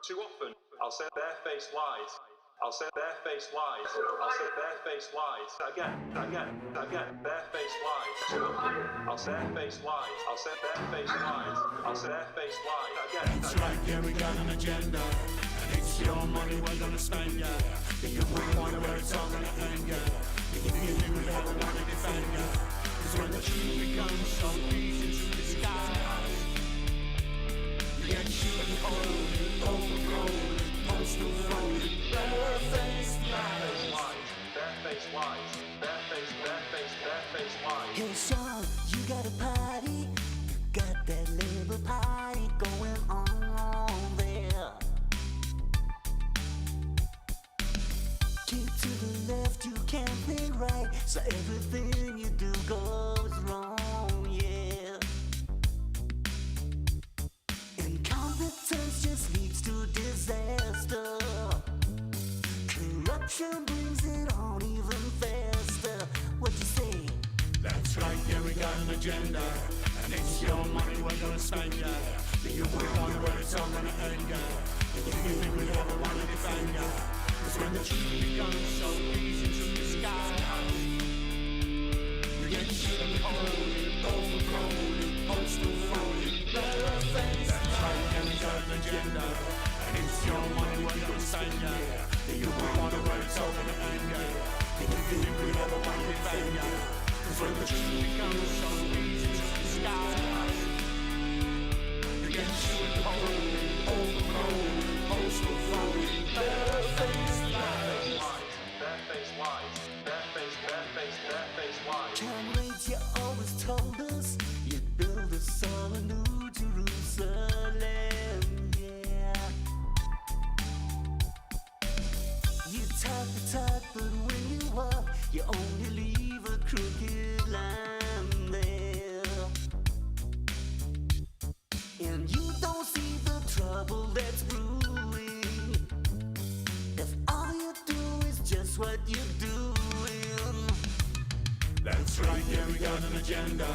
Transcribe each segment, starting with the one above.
Too often, I'll say barefaced lies. I'll say barefaced lies. I'll say barefaced lies. Again, barefaced lies. Too often, I'll say barefaced lies. I'll say barefaced lies. I'll say barefaced lies. Again. That's right, yeah, we got an agenda. And it's your money we're gonna spend, yeah. Do you wanna where it's all gonna end, yeah? Do you think we ever wanna defend, yeah? Cause when the truth becomes so easy to disguise, you get shooting cold, overgrown, postal folded, barefaced lies. Barefaced lies. Barefaced lies. Hey Sean, you got a party, got that little party going on there. Keep to the left, you can't think right, so everything you do goes wrong, yeah. Incompetence just leads to disaster. Corruption brings it on even faster. What you say? That's right, yeah, we got an agenda. And it's your money we're gonna spend, yeah. Do you wonder where it's all gonna end, yeah? Do you think we ever wanna defend, yeah? Cause when the truth becomes so easy to disguise, you get shit cold, overgrown, postal folded, barefaced. That's right, yeah, we got an agenda. And it's your money we're gonna spend, yeah. Do you wonder where it's all gonna end, yeah? Do you think we ever wanna defend, yeah? Cause when the truth becomes so easy to disguise, you get shit cold, overgrown, postal folded, barefaced lies. Barefaced lies. Barefaced lies. Comrades, you always told us you'd build us all a new Jerusalem, yeah. You talk the talk, but when you walk, you only leave a crooked line there. And you don't see the trouble that's brewing if all you do is just what you're doing. That's right, yeah, we got an agenda.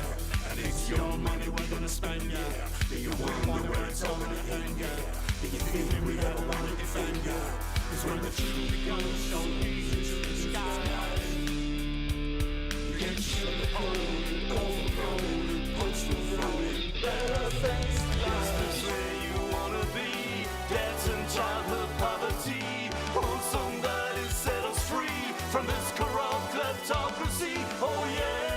And it's your money we're gonna spend, yeah. Do you wonder where it's all gonna end, yeah? Do you think we ever wanna defend, yeah? Cause when the truth becomes so easy to disguise, you get shit cold, overgrown, postal folded, barefaced lies. Is this where you wanna be? Debt and childhood poverty. Oh, somebody set us free from this corrupt kleptocracy. Oh yeah.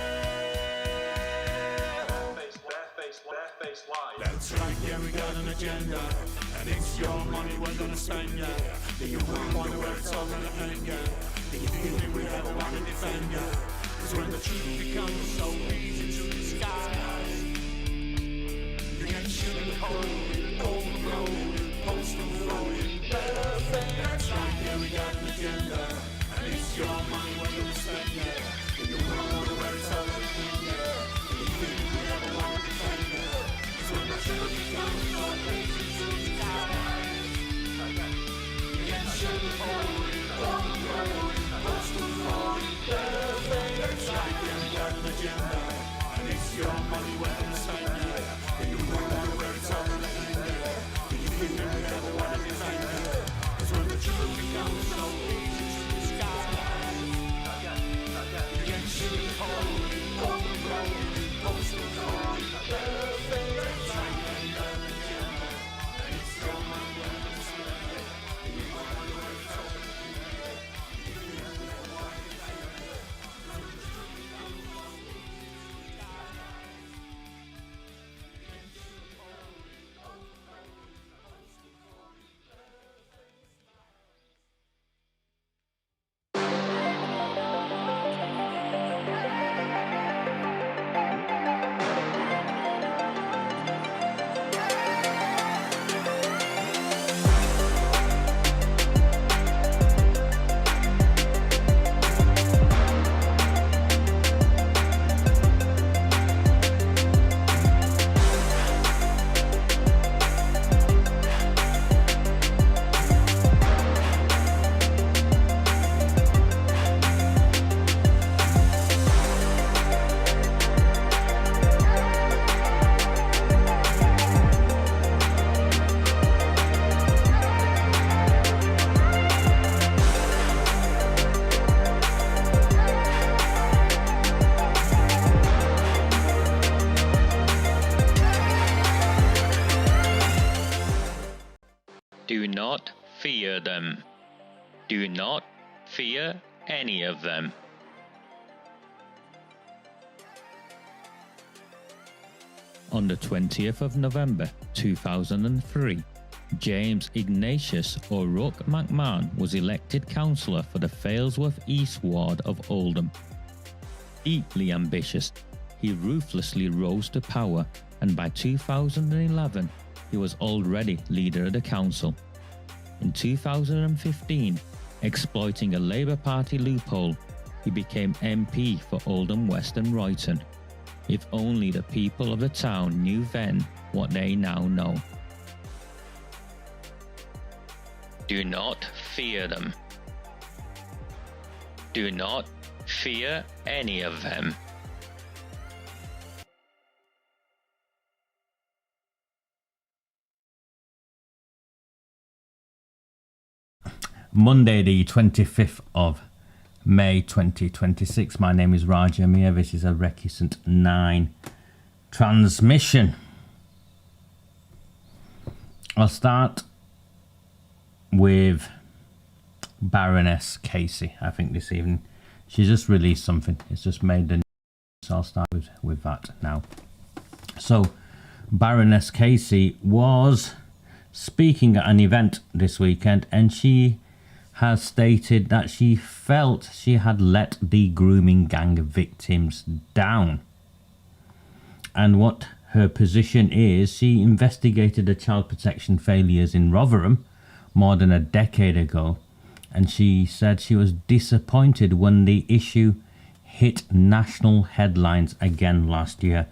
Barefaced lies. That's right, yeah, we got an agenda. And it's your money we're gonna spend, yeah. Do you wonder where it's all gonna end, yeah? Do you think we ever wanna defend, yeah? Cause when the truth becomes so easy to disguise, you get shit cold, overgrown, postal folded, barefaced. That's right, yeah, we got an agenda. And it's your money we're gonna spend, yeah. Do you wonder where it's all gonna end, yeah? Do you think we ever wanna defend, yeah? Cause when the truth becomes so easy to disguise, you get shit cold, overgrown, postal folded, barefaced. That's right, yeah, we got an agenda. And it's your money we're gonna spend, yeah. Do you wonder where it's all gonna end, yeah? Do you think we ever wanna defend, yeah? Cause when the truth becomes so easy to disguise, you get shit cold, overgrown, postal folded, barefaced. That's right, yeah, we got an agenda. And it's your money we're gonna spend, yeah. Do you wonder where it's all gonna end, yeah? Do you think we ever wanna defend, yeah? Cause when the truth becomes so easy to disguise. Do not fear them. Do not fear any of them. On the 20th of November 2003, James Ignatius O'Rourke McMahon was elected councillor for the Failsworth East Ward of Oldham. Deeply ambitious, he ruthlessly rose to power, and by 2011, he was already leader of the council. In 2015, exploiting a Labour Party loophole, he became MP for Oldham West and Royton. If only the people of the town knew then what they now know. Do not fear them. Do not fear any of them. Monday the 25th of May 2026. My name is Raja Miah. This is a Recusant 9 transmission. I'll start with Baroness Casey. I think this evening she just released something. It's just made the news, so I'll start with that now. So Baroness Casey was speaking at an event this weekend, and she has stated that she felt she had let the grooming gang victims down. And what her position is, she investigated the child protection failures in Rotherham more than a decade ago, and she said she was disappointed when the issue hit national headlines again last year.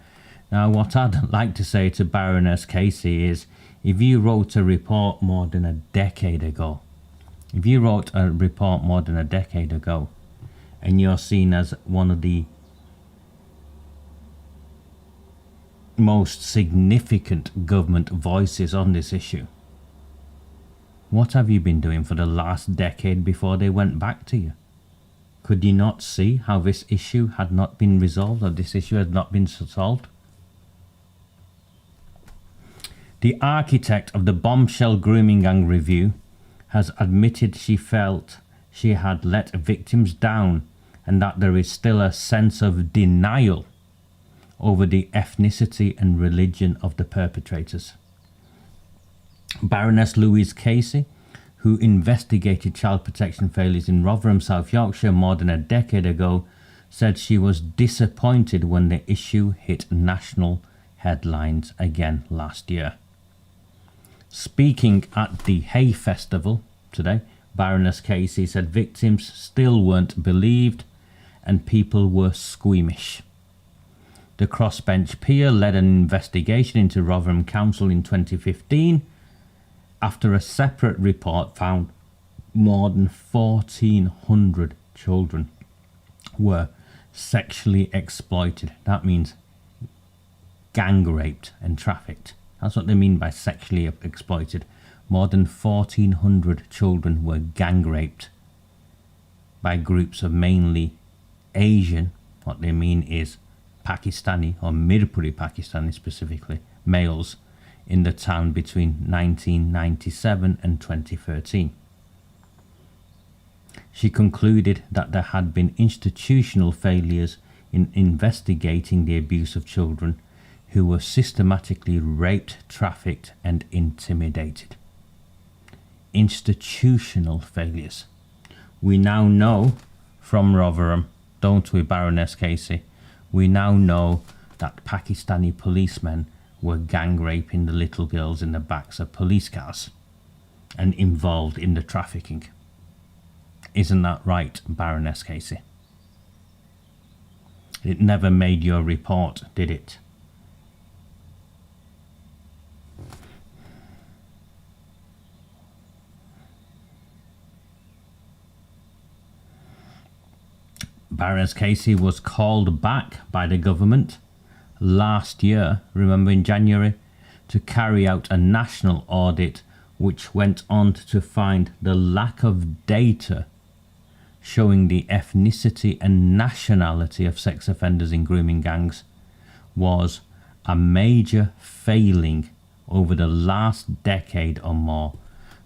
Now, what I'd like to say to Baroness Casey is, if you wrote a report more than a decade ago, and you're seen as one of the most significant government voices on this issue, what have you been doing for the last decade before they went back to you? Could you not see how this issue had not been resolved, or this issue had not been solved? The architect of the bombshell grooming gang review has admitted she felt she had let victims down, and that there is still a sense of denial over the ethnicity and religion of the perpetrators. Baroness Louise Casey, who investigated child protection failures in Rotherham, South Yorkshire more than a decade ago, said she was disappointed when the issue hit national headlines again last year. Speaking at the Hay Festival today, Baroness Casey said victims still weren't believed and people were squeamish. The crossbench peer led an investigation into Rotherham Council in 2015 after a separate report found more than 1,400 children were sexually exploited. That means gang raped and trafficked. That's what they mean by sexually exploited. More than 1,400 children were gang raped by groups of mainly Asian, what they mean is Pakistani or Mirpuri Pakistani specifically, males in the town between 1997 and 2013. She concluded that there had been institutional failures in investigating the abuse of children who were systematically raped, trafficked and intimidated. Institutional failures. We now know from Rotherham, don't we, Baroness Casey? We now know that Pakistani policemen were gang raping the little girls in the backs of police cars and involved in the trafficking. Isn't that right, Baroness Casey? It never made your report, did it? Baroness Casey was called back by the government last year, remember in January, to carry out a national audit which went on to find the lack of data showing the ethnicity and nationality of sex offenders in grooming gangs was a major failing over the last decade or more.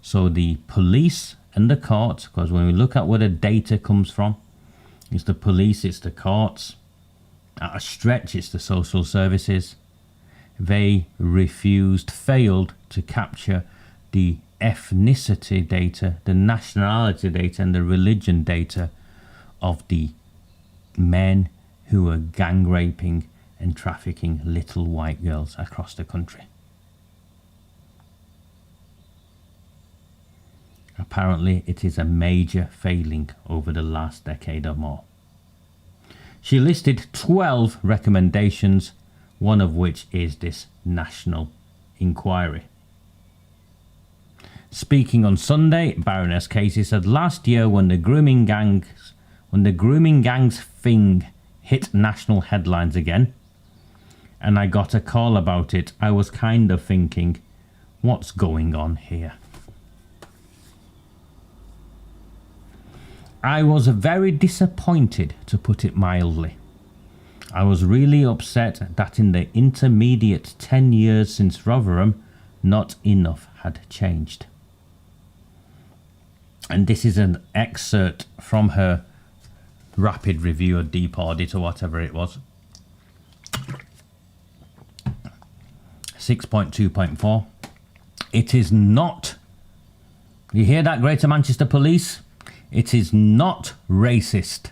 So the police and the courts, because when we look at where the data comes from, it's the police, it's the courts, at a stretch it's the social services. They failed to capture the ethnicity data, the nationality data and the religion data of the men who were gang raping and trafficking little white girls across the country. Apparently it is a major failing over the last decade or more. She listed 12 recommendations, one of which is this national inquiry. Speaking on Sunday, Baroness Casey said last year when the grooming gangs thing hit national headlines again, and I got a call about it, I was kind of thinking, what's going on here? I was very disappointed, to put it mildly. I was really upset that in the intermediate 10 years since Rotherham, not enough had changed. And this is an excerpt from her rapid review or deep audit or whatever it was. 6.2.4. It is not, you hear that, Greater Manchester Police? It is not racist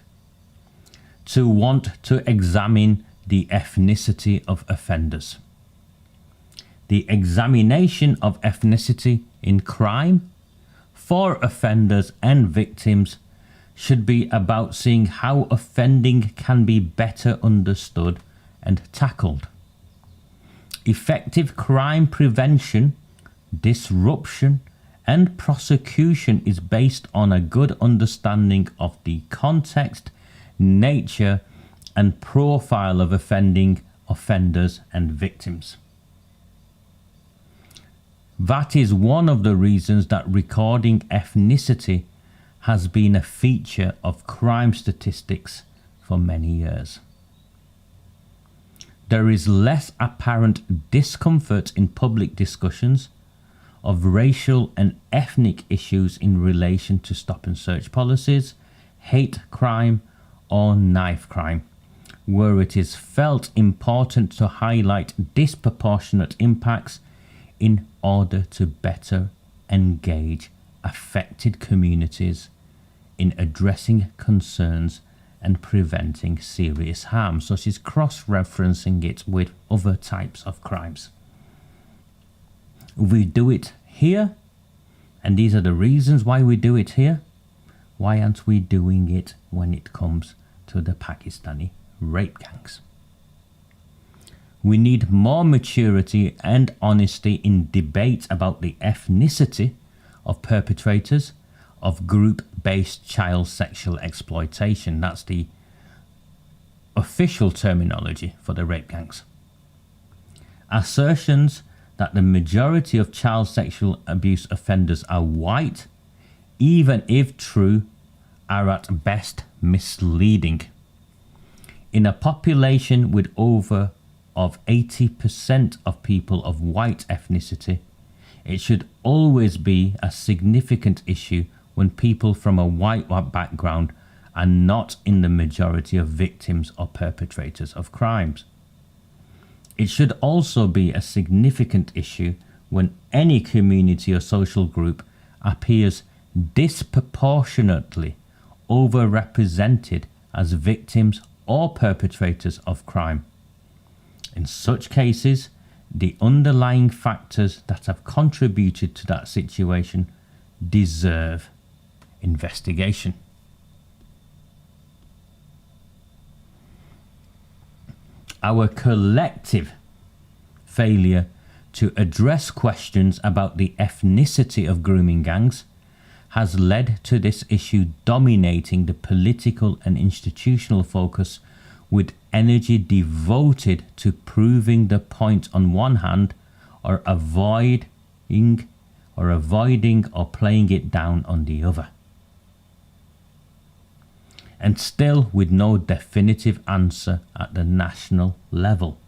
to want to examine the ethnicity of offenders. The examination of ethnicity in crime for offenders and victims should be about seeing how offending can be better understood and tackled. Effective crime prevention, disruption, and prosecution is based on a good understanding of the context, nature, and profile of offenders and victims. That is one of the reasons that recording ethnicity has been a feature of crime statistics for many years. There is less apparent discomfort in public discussions of racial and ethnic issues in relation to stop and search policies, hate crime, or knife crime, where it is felt important to highlight disproportionate impacts in order to better engage affected communities in addressing concerns and preventing serious harm. So she's cross-referencing it with other types of crimes. We do it here, and these are the reasons why we do it here. Why aren't we doing it when it comes to the Pakistani rape gangs? We need more maturity and honesty in debate about the ethnicity of perpetrators of group-based child sexual exploitation. That's the official terminology for the rape gangs. Assertions that the majority of child sexual abuse offenders are white, even if true, are at best misleading. In a population with over of 80% of people of white ethnicity, it should always be a significant issue when people from a white background are not in the majority of victims or perpetrators of crimes. It should also be a significant issue when any community or social group appears disproportionately overrepresented as victims or perpetrators of crime. In such cases, the underlying factors that have contributed to that situation deserve investigation. Our collective failure to address questions about the ethnicity of grooming gangs has led to this issue dominating the political and institutional focus, with energy devoted to proving the point on one hand, or avoiding or playing it down on the other. And still with no definitive answer at the national level.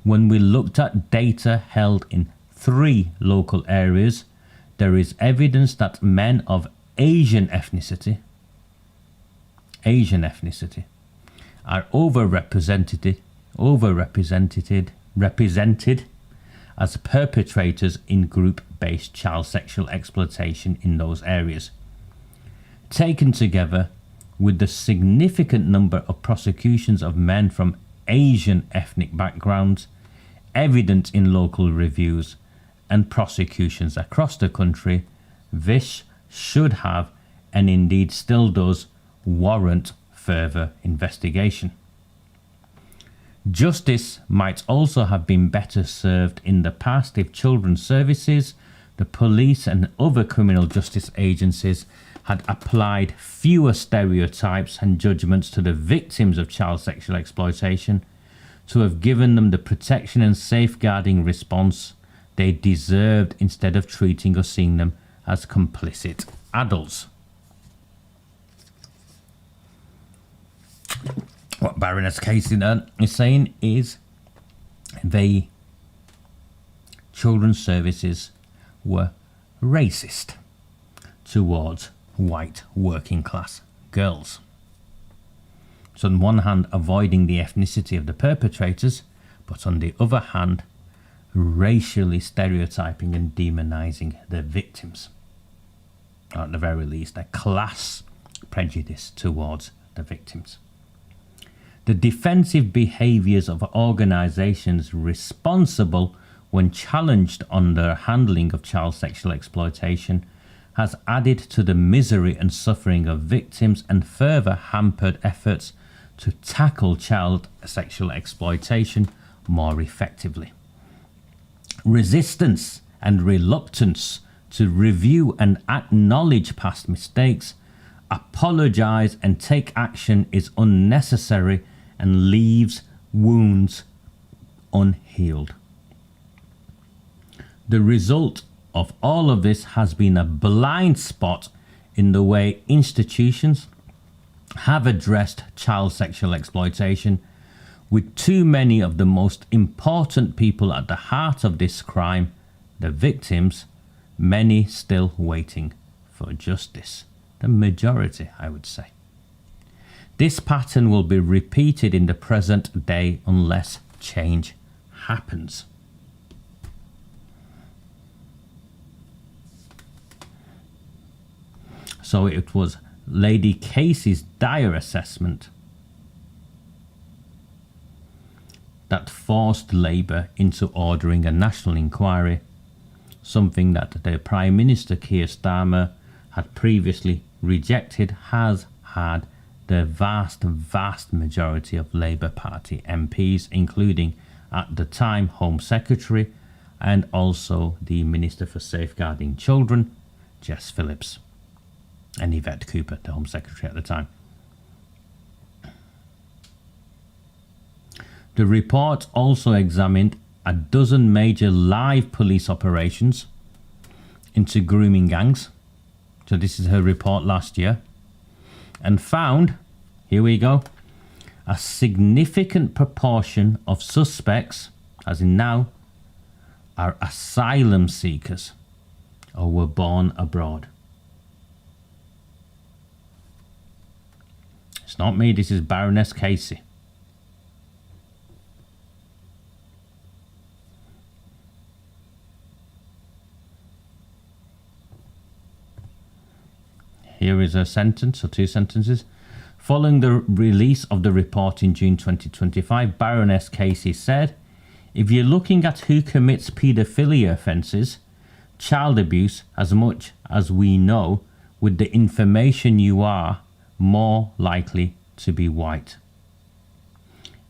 When we looked at data held in 3 local areas, there is evidence that men of Asian ethnicity are represented as perpetrators in group-based child sexual exploitation in those areas. Taken together with the significant number of prosecutions of men from Asian ethnic backgrounds evident in local reviews and prosecutions across the country, this should have, and indeed still does, warrant further investigation. Justice might also have been better served in the past if children's services, the police and other criminal justice agencies had applied fewer stereotypes and judgments to the victims of child sexual exploitation to have given them the protection and safeguarding response they deserved, instead of treating or seeing them as complicit adults. What Baroness Casey is saying is the children's services were racist towards white working class girls. So on one hand avoiding the ethnicity of the perpetrators, but on the other hand racially stereotyping and demonizing the victims. Or at the very least a class prejudice towards the victims. The defensive behaviours of organisations responsible when challenged on their handling of child sexual exploitation has added to the misery and suffering of victims and further hampered efforts to tackle child sexual exploitation more effectively. Resistance and reluctance to review and acknowledge past mistakes, apologise and take action is unnecessary and leaves wounds unhealed. The result of all of this has been a blind spot in the way institutions have addressed child sexual exploitation, with too many of the most important people at the heart of this crime, the victims, many still waiting for justice. The majority, I would say. This pattern will be repeated in the present day unless change happens. So it was Lady Casey's dire assessment that forced Labour into ordering a national inquiry, something that the Prime Minister Keir Starmer had previously rejected, has had the vast majority of Labour Party MPs, including at the time Home Secretary and also the Minister for Safeguarding Children, Jess Phillips, and Yvette Cooper, the Home Secretary at the time. The report also examined a dozen major live police operations into grooming gangs. So this is her report last year. And found, here we go, a significant proportion of suspects, as in now, are asylum seekers or were born abroad. It's not me, this is Baroness Casey. Here is a sentence, or two sentences. Following the release of the report in June 2025, Baroness Casey said, "If you're looking at who commits paedophilia offences, child abuse, as much as we know, with the information you are more likely to be white.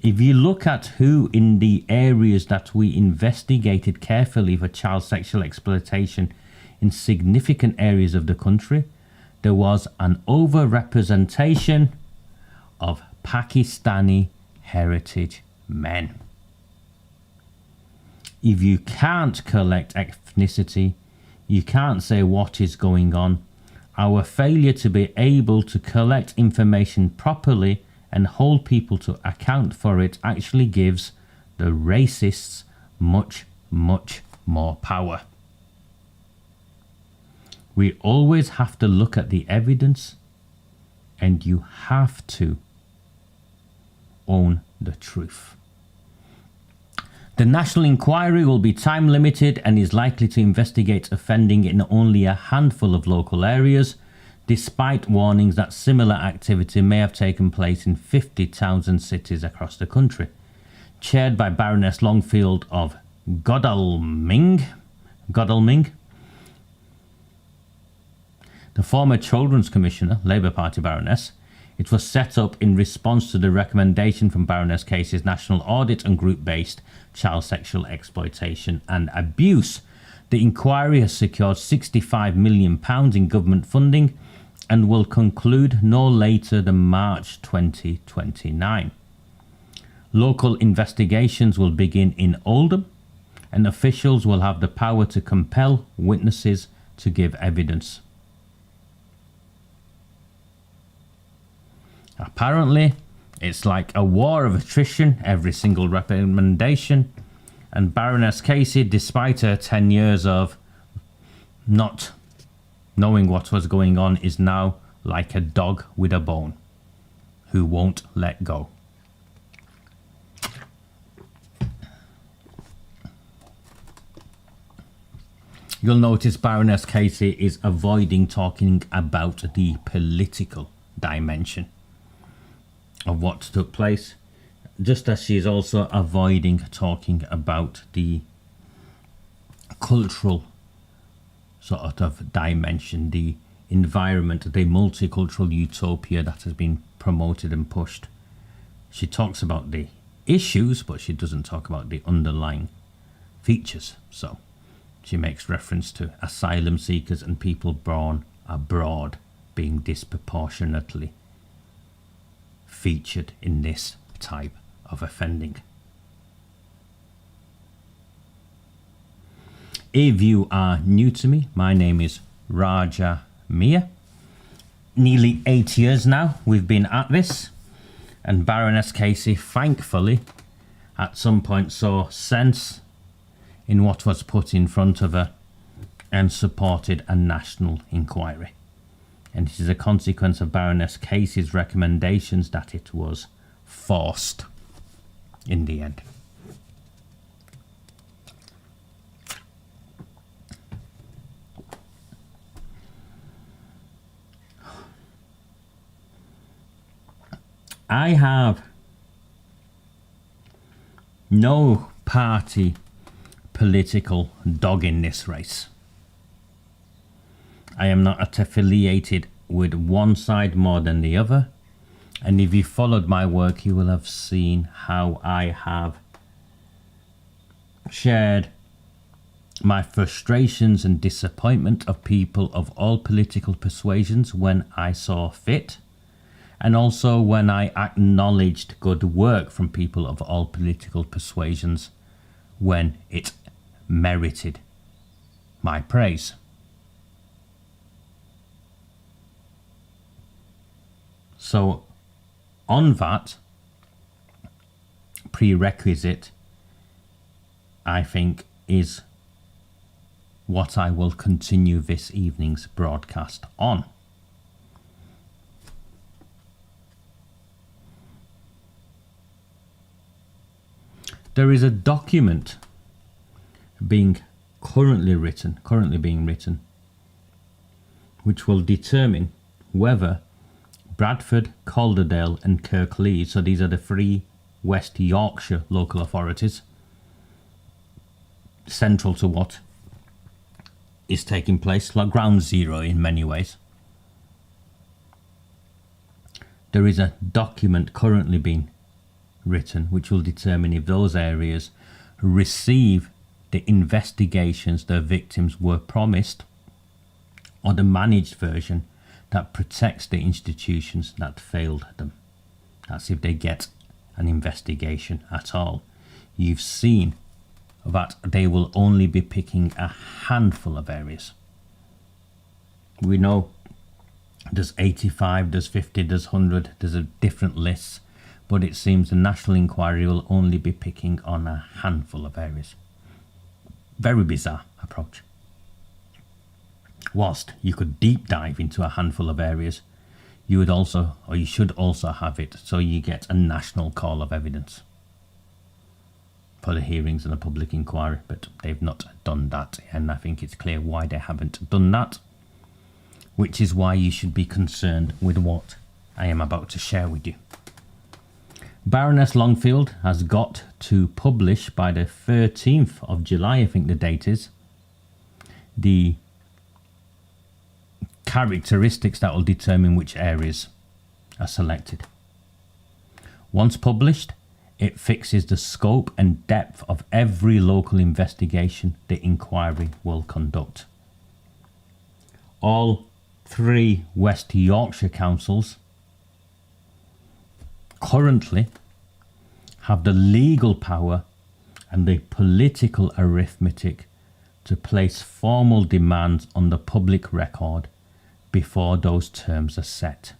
If you look at who in the areas that we investigated carefully for child sexual exploitation in significant areas of the country, there was an overrepresentation of Pakistani heritage men. If you can't collect ethnicity, you can't say what is going on. Our failure to be able to collect information properly and hold people to account for it actually gives the racists much more power." We always have to look at the evidence, and you have to own the truth. The national inquiry will be time limited and is likely to investigate offending in only a handful of local areas, despite warnings that similar activity may have taken place in 50 towns and cities across the country. Chaired by Baroness Longfield of Godalming, the former Children's Commissioner, Labour Party Baroness, it was set up in response to the recommendation from Baroness Casey's National Audit and Group-Based Child Sexual Exploitation and Abuse. The inquiry has secured £65 million in government funding and will conclude no later than March 2029. Local investigations will begin in Oldham, and officials will have the power to compel witnesses to give evidence. Apparently, it's like a war of attrition, every single recommendation, and Baroness Casey, despite her 10 years of not knowing what was going on, is now like a dog with a bone who won't let go. You'll notice Baroness Casey is avoiding talking about the political dimension of what took place, just as she is also avoiding talking about the cultural sort of dimension, the environment, the multicultural utopia that has been promoted and pushed. She talks about the issues, but she doesn't talk about the underlying features. So she makes reference to asylum seekers and people born abroad being disproportionately featured in this type of offending. If you are new to me, my name is Raja Miah. Nearly 8 years now we've been at this, and Baroness Casey thankfully at some point saw sense in what was put in front of her and supported a national inquiry. And it is a consequence of Baroness Casey's recommendations that it was forced in the end. I have no party political dog in this race. I am not affiliated with one side more than the other, and if you followed my work you will have seen how I have shared my frustrations and disappointment of people of all political persuasions when I saw fit, and also when I acknowledged good work from people of all political persuasions when it merited my praise. So on that prerequisite, I think, is what I will continue this evening's broadcast on. There is a document being currently being written, which will determine whether Bradford, Calderdale and Kirklees, so these are the three West Yorkshire local authorities, central to what is taking place, like ground zero in many ways. There is a document currently being written which will determine if those areas receive the investigations their victims were promised, or the managed version that protects the institutions that failed them. That's if they get an investigation at all. You've seen that they will only be picking a handful of areas. We know there's 85, there's 50, there's 100, there's a different lists, but it seems the national inquiry will only be picking on a handful of areas. Very bizarre approach. whilst you could deep dive into a handful of areas, you would also, or you should also have it so you get a national call of evidence for the hearings and the public inquiry, but they've not done that, and I think it's clear why they haven't done that, which is why you should be concerned with what I am about to share with you. Baroness Longfield has got to publish by the 13th of July, I think the date is, the characteristics that will determine which areas are selected. Once published, it fixes the scope and depth of every local investigation the inquiry will conduct. All 3 West Yorkshire councils currently have the legal power and the political arithmetic to place formal demands on the public record before those terms are set.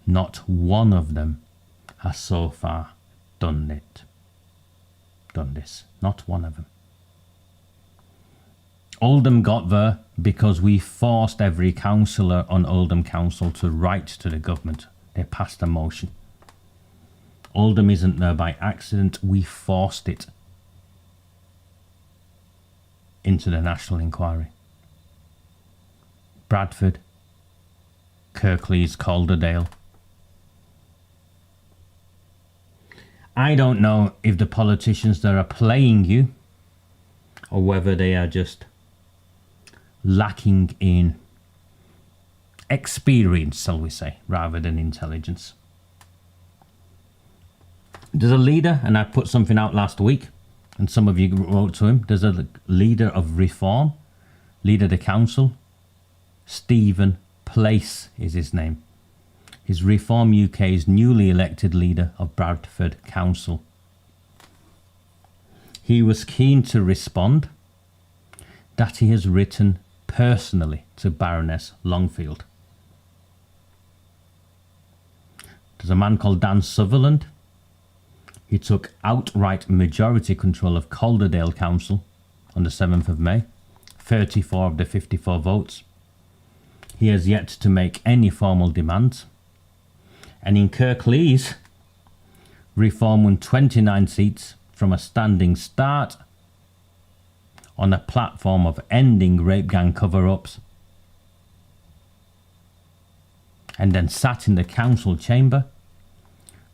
Not one of them has so far done this. Not one of them. Oldham got there because we forced every councillor on Oldham Council to write to the government. They passed a motion. Oldham isn't there by accident. We forced it into the national inquiry. Bradford, Kirklees, Calderdale. I don't know if the politicians that are playing you or whether they are just lacking in experience, shall we say, rather than intelligence. There's a leader, and I put something out last week, and some of you wrote to him. There's a leader of Reform, leader of the council. Stephen Place is his name. He's Reform UK's newly elected leader of Bradford Council. He was keen to respond that he has written personally to Baroness Longfield. There's a man called Dan Sutherland. He took outright majority control of Calderdale Council on the 7th of May, 34 of the 54 votes. He has yet to make any formal demands. And in Kirklees, Reform won 29 seats from a standing start on a platform of ending rape gang cover-ups, and then sat in the council chamber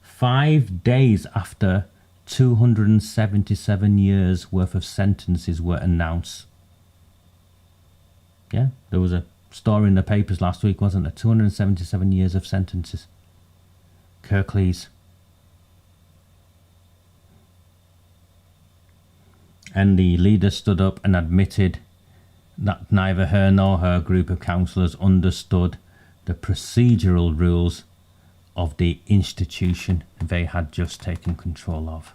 5 days after 277 years worth of sentences were announced. Yeah, there was a story in the papers last week, wasn't there? 277 years of sentences. Kirklees. And the leader stood up and admitted that neither her nor her group of councillors understood the procedural rules of the institution they had just taken control of.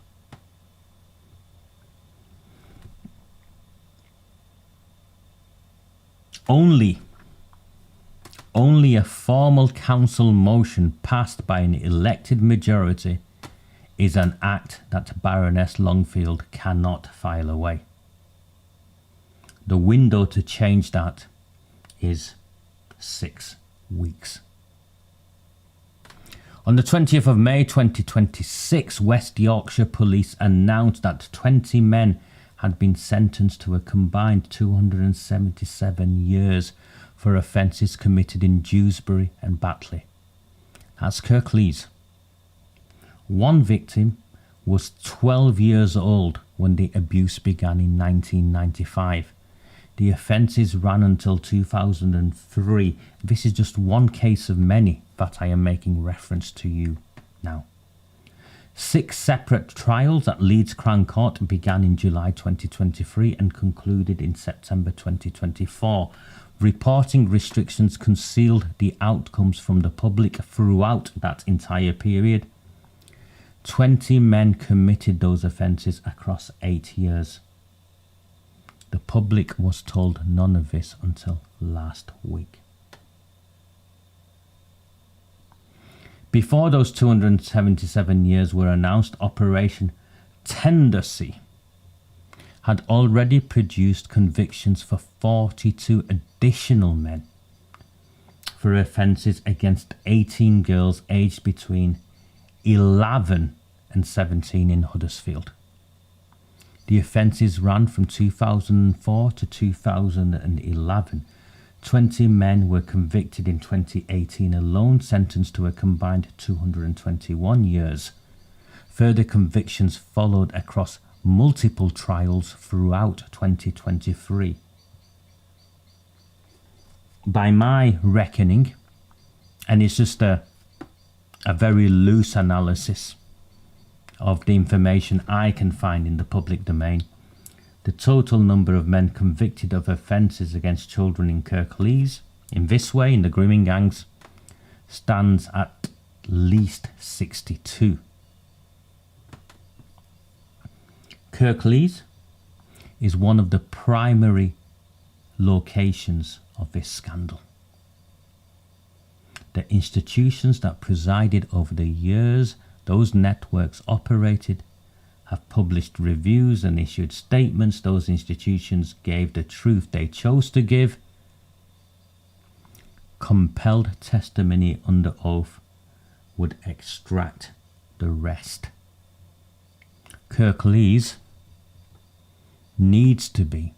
Only a formal council motion passed by an elected majority is an act that Baroness Longfield cannot file away. The window to change that is 6 weeks. On the 20th of May 2026, West Yorkshire Police announced that 20 men had been sentenced to a combined 277 years for offences committed in Dewsbury and Batley. That's Kirklees. One victim was 12 years old when the abuse began in 1995. The offences ran until 2003. This is just one case of many that I am making reference to you now. 6 separate trials at Leeds Crown Court began in July 2023 and concluded in September 2024. Reporting restrictions concealed the outcomes from the public throughout that entire period. 20 men committed those offences across 8 years. The public was told none of this until last week. Before those 277 years were announced, Operation Tendercy had already produced convictions for 42 additional men for offences against 18 girls aged between 11 and 17 in Huddersfield. The offences ran from 2004 to 2011. 20 men were convicted in 2018 alone, sentenced to a combined 221 years. Further convictions followed across multiple trials throughout 2023. By my reckoning, and it's just a very loose analysis of the information I can find in the public domain, the total number of men convicted of offences against children in Kirklees, in this way, in the grooming gangs, stands at least 62. Kirklees is one of the primary locations of this scandal. The institutions that presided over the years those networks operated have published reviews and issued statements. Those institutions gave the truth they chose to give. Compelled testimony under oath would extract the rest. Kirklees needs to be,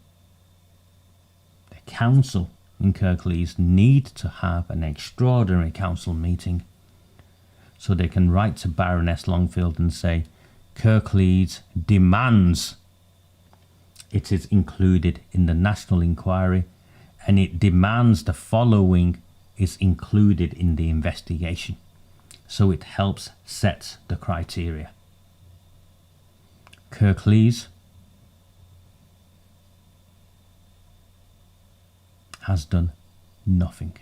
the council in Kirklees need to have an extraordinary council meeting so they can write to Baroness Longfield and say, Kirklees demands it is included in the national inquiry, and it demands the following is included in the investigation, so it helps set the criteria. Kirklees has done nothing.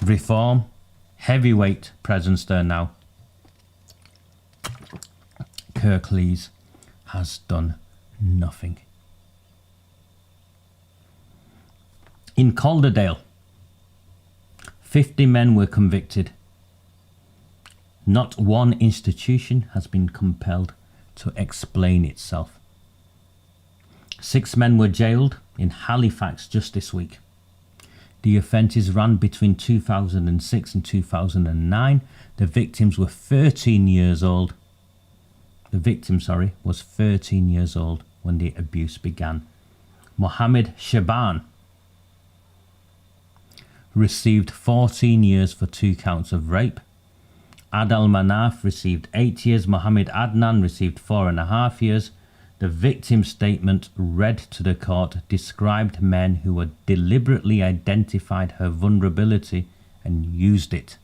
Reform, heavyweight presence there now. Kirklees has done nothing. In Calderdale, 50 men were convicted. Not one institution has been compelled to explain itself. 6 men were jailed in Halifax just this week. The offences ran between 2006 and 2009. The victims were 13 years old. The victim, was 13 years old when the abuse began. Mohammed Shaban received 14 years for 2 counts of rape. Adel Manaf received 8 years. Mohammed Adnan received 4.5 years. The victim's statement read to the court described men who had deliberately identified her vulnerability and used it.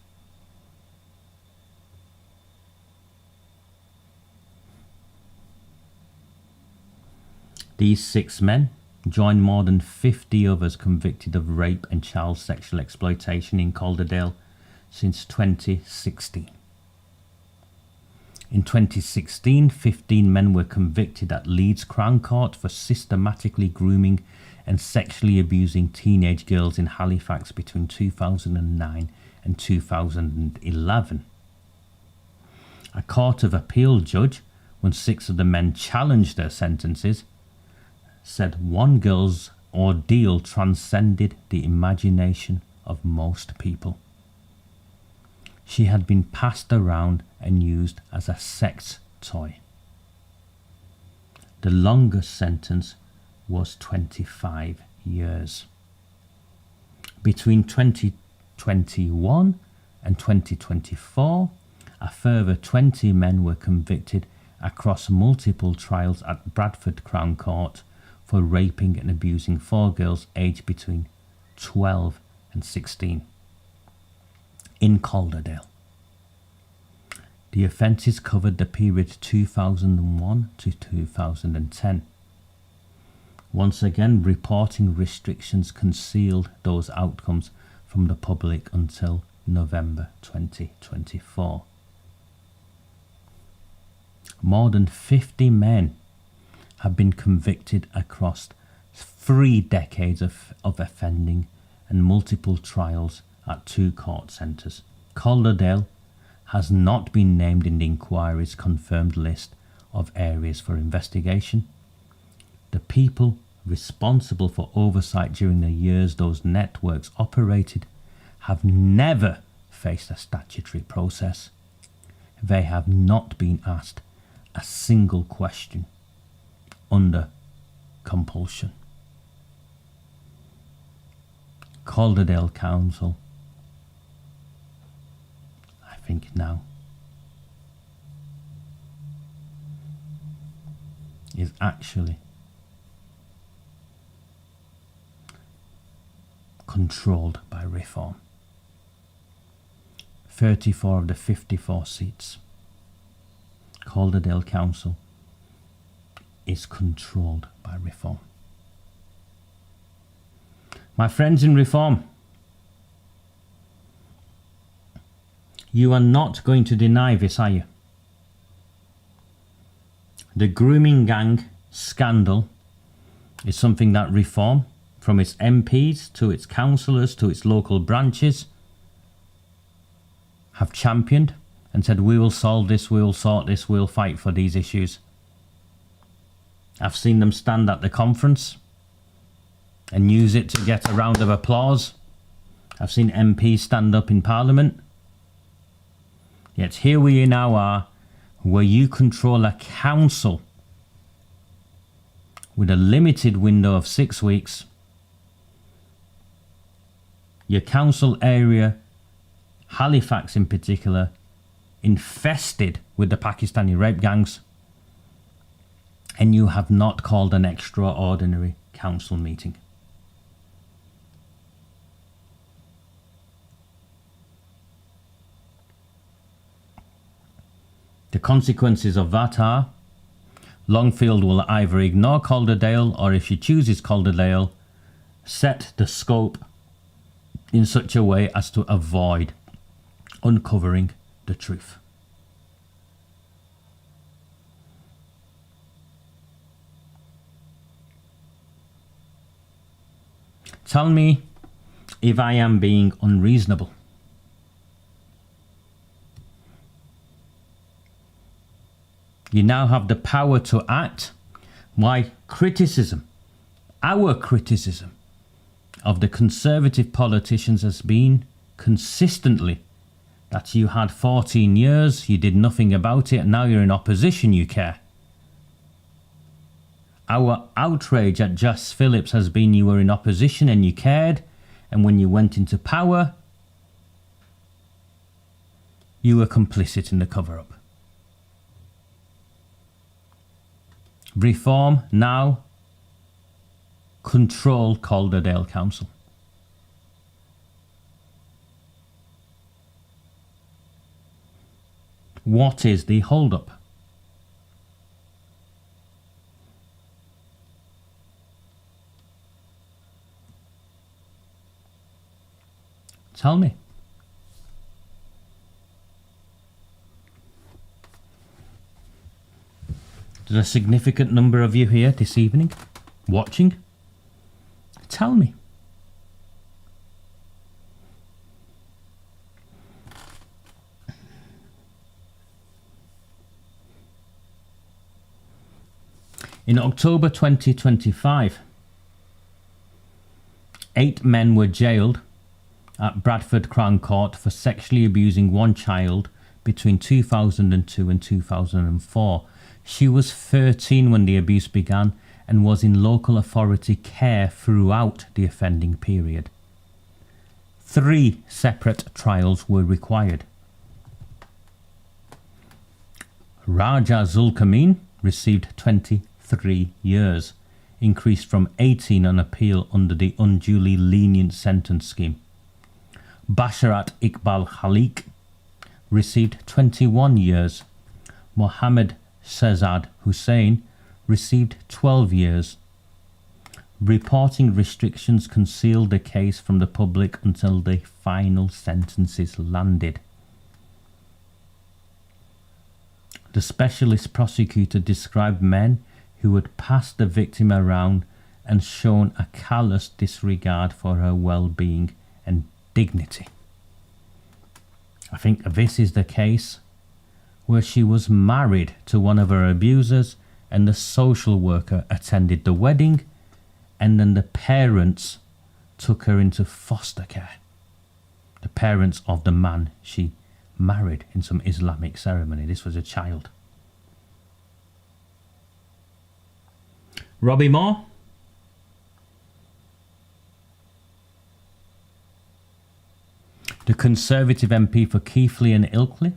These 6 men joined more than 50 others convicted of rape and child sexual exploitation in Calderdale since 2016. In 2016, 15 men were convicted at Leeds Crown Court for systematically grooming and sexually abusing teenage girls in Halifax between 2009 and 2011. A Court of Appeal judge, when 6 of the men challenged their sentences, said one girl's ordeal transcended the imagination of most people. She had been passed around and used as a sex toy. The longest sentence was 25 years. Between 2021 and 2024, a further 20 men were convicted across multiple trials at Bradford Crown Court for raping and abusing 4 girls aged between 12 and 16 in Calderdale. The offences covered the period 2001 to 2010. Once again, reporting restrictions concealed those outcomes from the public until November 2024. More than 50 men have been convicted across 3 decades of offending and multiple trials at 2 court centres. Calderdale has not been named in the inquiry's confirmed list of areas for investigation. The people responsible for oversight during the years those networks operated have never faced a statutory process. They have not been asked a single question under compulsion. Calderdale Council, I think now, is actually controlled by Reform. 34 of the 54 seats. Calderdale Council is controlled by Reform. My friends in Reform, you are not going to deny this, are you? The grooming gang scandal is something that Reform, from its MPs to its councillors to its local branches, have championed and said, we will solve this, we will sort this, we'll fight for these issues. I've seen them stand at the conference and use it to get a round of applause. I've seen MPs stand up in Parliament. Yet here we now are, where you control a council with a limited window of 6 weeks. Your council area, Halifax in particular, infested with the Pakistani rape gangs, and you have not called an extraordinary council meeting. The consequences of that are Longfield will either ignore Calderdale, or if she chooses Calderdale, set the scope in such a way as to avoid uncovering the truth. Tell me if I am being unreasonable. You now have the power to act. Why criticism, our criticism of the Conservative politicians has been consistently that you had 14 years, you did nothing about it, and now you're in opposition, you care. Our outrage at Jess Phillips has been you were in opposition and you cared, and when you went into power, you were complicit in the cover-up. Reform now control Calderdale Council. What is the hold-up? Tell me. There's a significant number of you here this evening watching. Tell me. In October 2025, 8 men were jailed at Bradford Crown Court for sexually abusing one child between 2002 and 2004. She was 13 when the abuse began and was in local authority care throughout the offending period. 3 separate trials were required. Raja Zulkameen received 23 years, increased from 18 on appeal under the unduly lenient sentence scheme. Basharat Iqbal Khalik received 21 years. Mohammed Shehzad Hussain received 12 years. Reporting restrictions concealed the case from the public until the final sentences landed. The specialist prosecutor described men who had passed the victim around and shown a callous disregard for her well-being and dignity. I think this is the case where she was married to one of her abusers and the social worker attended the wedding, and then the parents took her into foster care. The parents of the man she married in some Islamic ceremony. This was a child. Robbie Moore. The Conservative MP for Keighley and Ilkley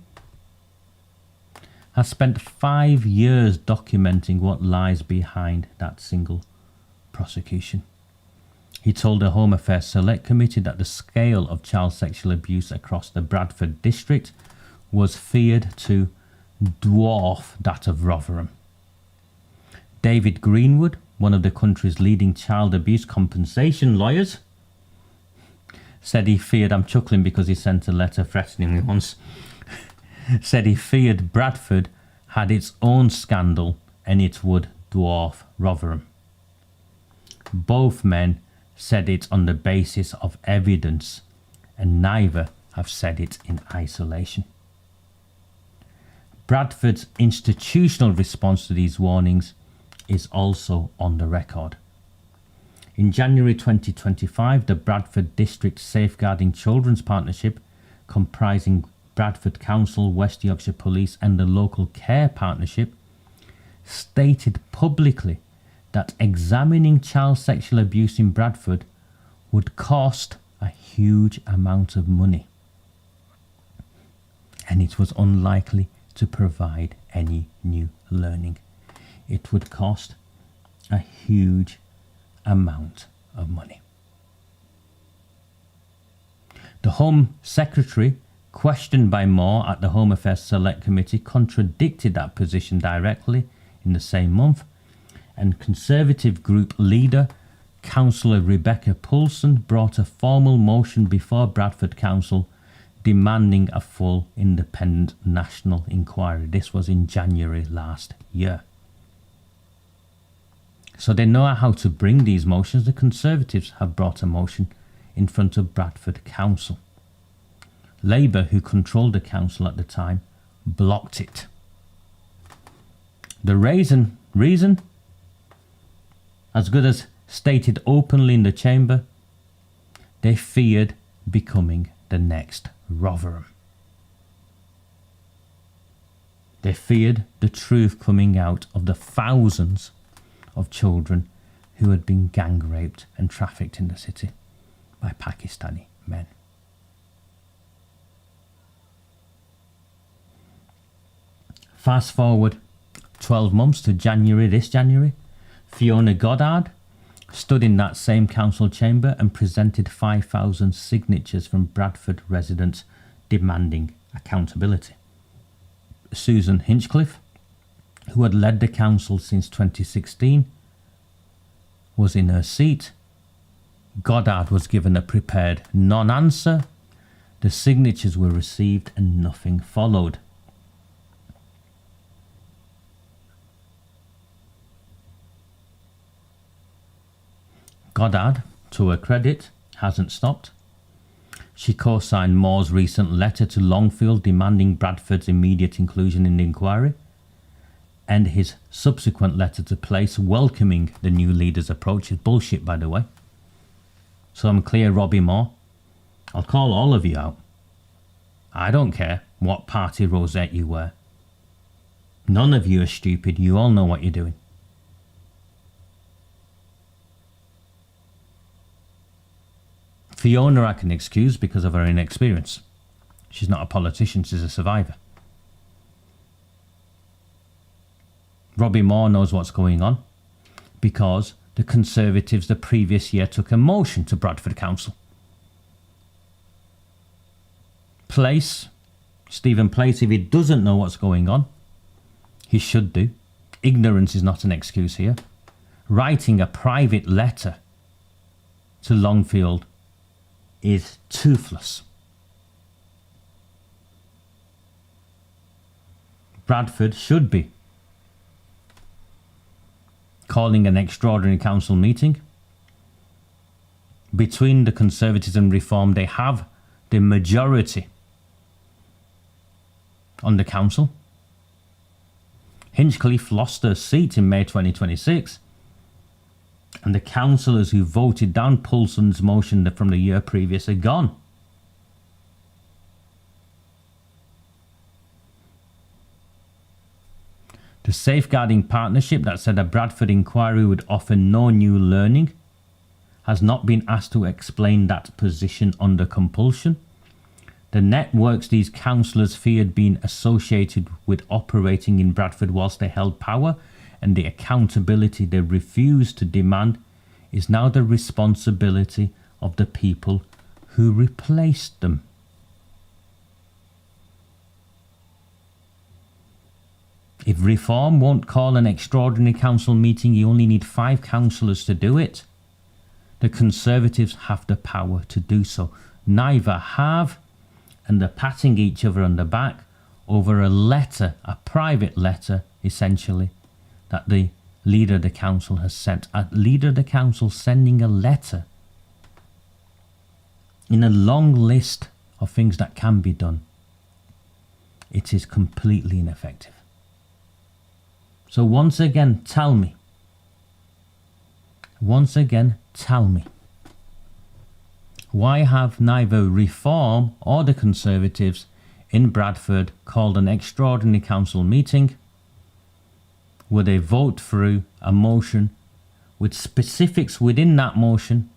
has spent 5 years documenting what lies behind that single prosecution. He told the Home Affairs Select Committee that the scale of child sexual abuse across the Bradford district was feared to dwarf that of Rotherham. David Greenwood, one of the country's leading child abuse compensation lawyers, said he feared, I'm chuckling because he sent a letter threatening me once, said he feared Bradford had its own scandal and it would dwarf Rotherham. Both men said it on the basis of evidence, and neither have said it in isolation. Bradford's institutional response to these warnings is also on the record. In January 2025, the Bradford District Safeguarding Children's Partnership, comprising Bradford Council, West Yorkshire Police and the Local Care Partnership, stated publicly that examining child sexual abuse in Bradford would cost a huge amount of money, and it was unlikely to provide any new learning. It would cost a huge amount of money. The Home Secretary, questioned by Moore at the Home Affairs Select Committee, contradicted that position directly in the same month, and Conservative group leader Councillor Rebecca Poulsen brought a formal motion before Bradford Council demanding a full independent national inquiry. This was in January last year. So they know how to bring these motions. The Conservatives have brought a motion in front of Bradford Council. Labour, who controlled the council at the time, blocked it. The reason, as good as stated openly in the chamber, they feared becoming the next Rotherham. They feared the truth coming out of the thousands of children who had been gang raped and trafficked in the city by Pakistani men. Fast forward 12 months to this January, Fiona Goddard stood in that same council chamber and presented 5,000 signatures from Bradford residents demanding accountability. Susan Hinchcliffe, who had led the council since 2016, was in her seat. Goddard was given a prepared non-answer. The signatures were received and nothing followed. Goddard, to her credit, hasn't stopped. She co-signed Moore's recent letter to Longfield demanding Bradford's immediate inclusion in the inquiry, and his subsequent letter to Place welcoming the new leader's approach is bullshit, by the way. So I'm clear, Robbie Moore. I'll call all of you out. I don't care what party rosette you wear. None of you are stupid. You all know what you're doing. Fiona I can excuse because of her inexperience. She's not a politician, she's a survivor. Robbie Moore knows what's going on because the Conservatives the previous year took a motion to Bradford Council. Stephen Place, if he doesn't know what's going on, he should do. Ignorance is not an excuse here. Writing a private letter to Longfield is toothless. Bradford should be calling an extraordinary council meeting. Between the Conservatives and Reform, they have the majority on the council. Hinchcliffe lost her seat in May 2026, and the councillors who voted down Poulson's motion from the year previous are gone. The safeguarding partnership that said a Bradford inquiry would offer no new learning has not been asked to explain that position under compulsion. The networks these councillors feared being associated with operating in Bradford whilst they held power, and the accountability they refused to demand, is now the responsibility of the people who replaced them. If Reform won't call an extraordinary council meeting, you only need 5 councillors to do it. The Conservatives have the power to do so. Neither have, and they're patting each other on the back over a letter, a private letter, essentially, that the leader of the council has sent. A leader of the council sending a letter in a long list of things that can be done. It is completely ineffective. So once again, tell me. Why have neither Reform or the Conservatives in Bradford called an extraordinary council meeting where they vote through a motion with specifics within that motion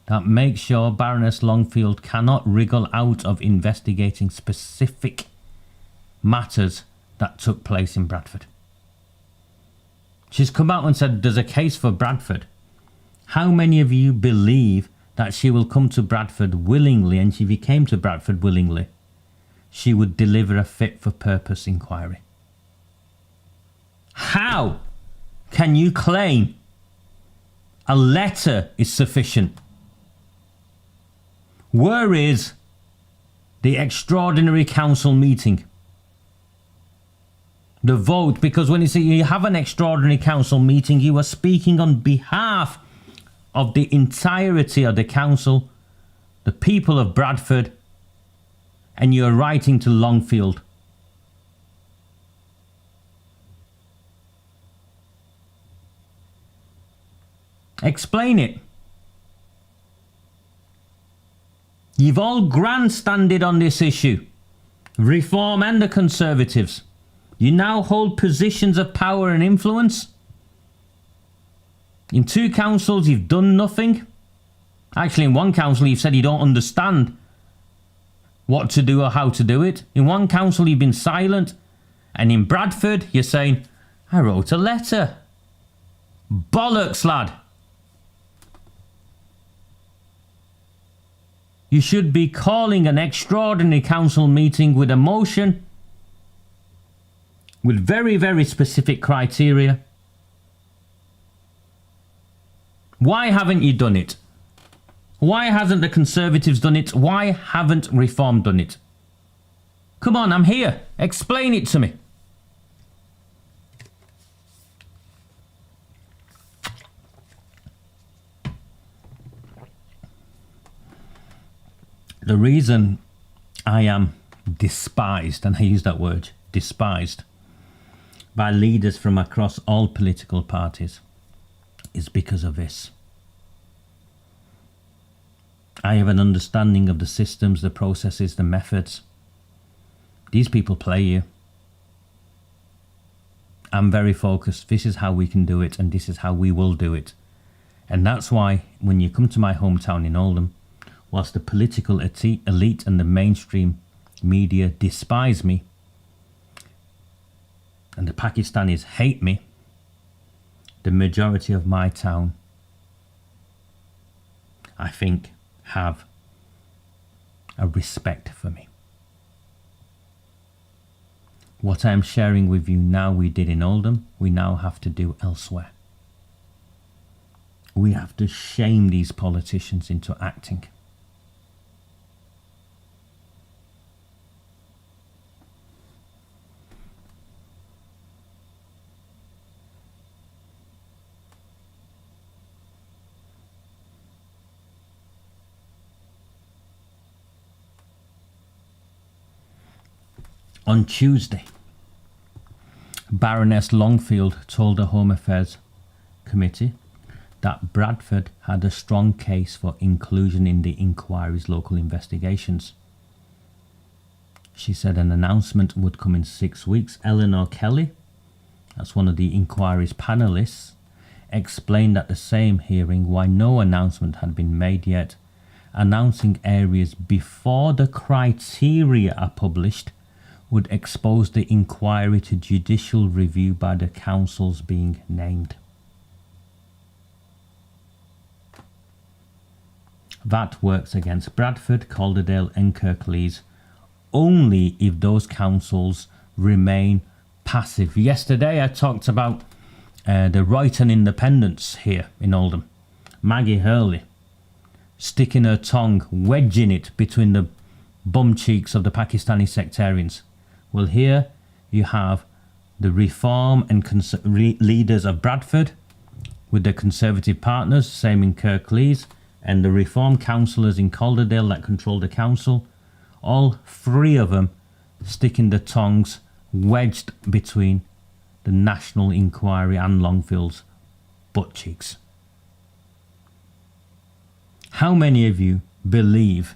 that makes sure Baroness Longfield cannot wriggle out of investigating specific matters that took place in Bradford? She's come out and said there's a case for Bradford. How many of you believe that she will come to Bradford willingly, and if she came to Bradford willingly, she would deliver a fit for purpose inquiry? How can you claim a letter is sufficient? Where is the extraordinary council meeting? The vote, because when you have an extraordinary council meeting, you are speaking on behalf of the entirety of the council, the people of Bradford, and you're writing to Longfield. Explain it. You've all grandstanded on this issue, Reform and the Conservatives. You now hold positions of power and influence. In 2 councils, you've done nothing. Actually, in 1 council, you've said you don't understand what to do or how to do it. In 1 council, you've been silent. And in Bradford, you're saying, I wrote a letter. Bollocks, lad. You should be calling an extraordinary council meeting with a motion with very, very specific criteria. Why haven't you done it? Why hasn't the Conservatives done it? Why haven't Reform done it? Come on, I'm here. Explain it to me. The reason I am despised, and I use that word, despised, by leaders from across all political parties is because of this. I have an understanding of the systems, the processes, the methods. These people play you. I'm very focused. This is how we can do it, and this is how we will do it. And that's why when you come to my hometown in Oldham, whilst the political elite and the mainstream media despise me, and the Pakistanis hate me, the majority of my town, I think, have a respect for me. What I am sharing with you now we did in Oldham, we now have to do elsewhere. We have to shame these politicians into acting. On Tuesday, Baroness Longfield told the Home Affairs Committee that Bradford had a strong case for inclusion in the inquiry's local investigations. She said an announcement would come in 6 weeks. Eleanor Kelly, that's one of the inquiry's panellists, explained at the same hearing why no announcement had been made yet. Announcing areas before the criteria are published would expose the inquiry to judicial review by the councils being named. That works against Bradford, Calderdale and Kirklees only if those councils remain passive. Yesterday I talked about the Royton Independents here in Oldham. Maggie Hurley sticking her tongue, wedging it between the bum cheeks of the Pakistani sectarians. Well, here you have the Reform and leaders of Bradford with their Conservative partners, same in Kirklees, and the Reform councillors in Calderdale that control the council. All three of them sticking their tongues wedged between the National Inquiry and Longfield's butt cheeks. How many of you believe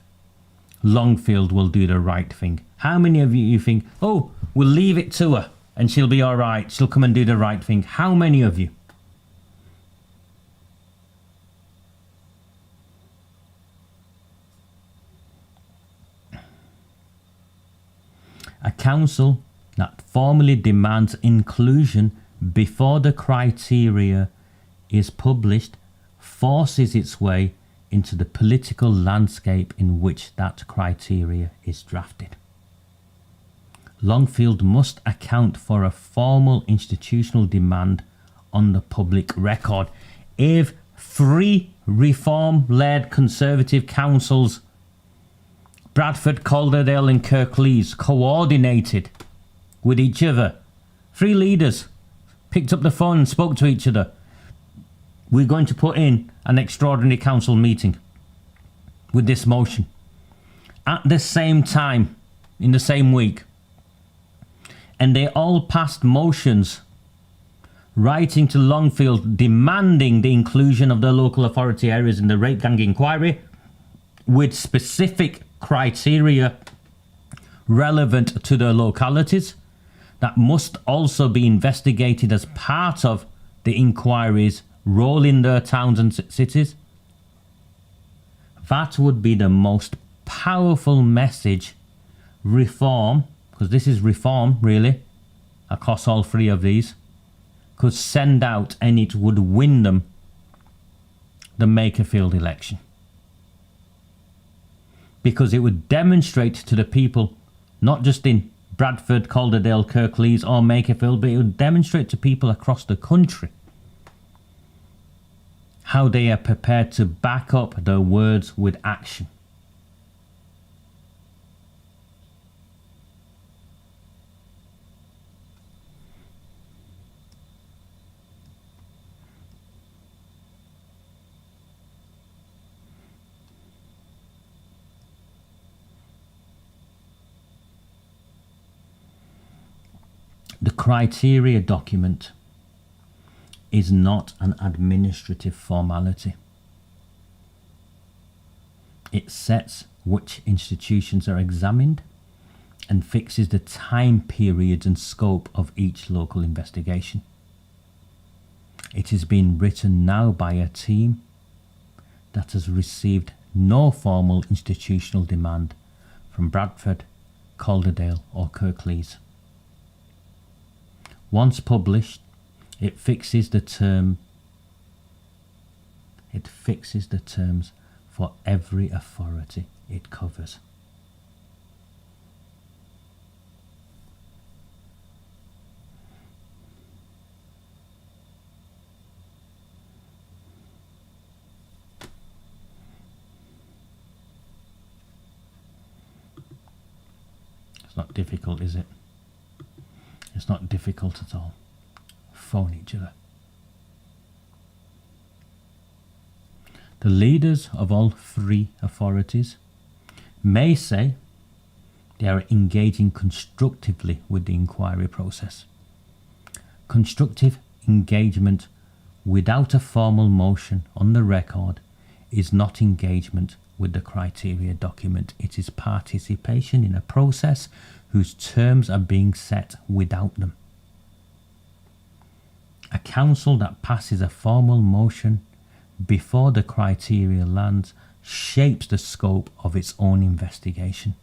Longfield will do the right thing? How many of you think, oh, we'll leave it to her and she'll be all right, she'll come and do the right thing? How many of you? A council that formally demands inclusion before the criteria is published forces its way into the political landscape in which that criteria is drafted. Longfield must account for a formal institutional demand on the public record. If 3 reform-led Conservative councils, Bradford, Calderdale and Kirklees, coordinated with each other, 3 leaders picked up the phone and spoke to each other, we're going to put in an extraordinary council meeting with this motion. At the same time, in the same week, and they all passed motions writing to Longfield demanding the inclusion of the local authority areas in the rape gang inquiry with specific criteria relevant to their localities that must also be investigated as part of the inquiry's role in their towns and cities. That would be the most powerful message reform, because this is reform really, across all 3 of these, could send out, and it would win them the Makerfield election. Because it would demonstrate to the people, not just in Bradford, Calderdale, Kirklees or Makerfield, but it would demonstrate to people across the country how they are prepared to back up their words with action. The criteria document is not an administrative formality. It sets which institutions are examined and fixes the time periods and scope of each local investigation. It is being written now by a team that has received no formal institutional demand from Bradford, Calderdale or Kirklees. Once published, it fixes the terms for every authority it covers. It's not difficult, is it? It's not difficult at all. Phone each other. The leaders of all 3 authorities may say they are engaging constructively with the inquiry process. Constructive engagement without a formal motion on the record is not engagement with the criteria document. It is participation in a process whose terms are being set without them. A council that passes a formal motion before the criteria lands shapes the scope of its own investigation.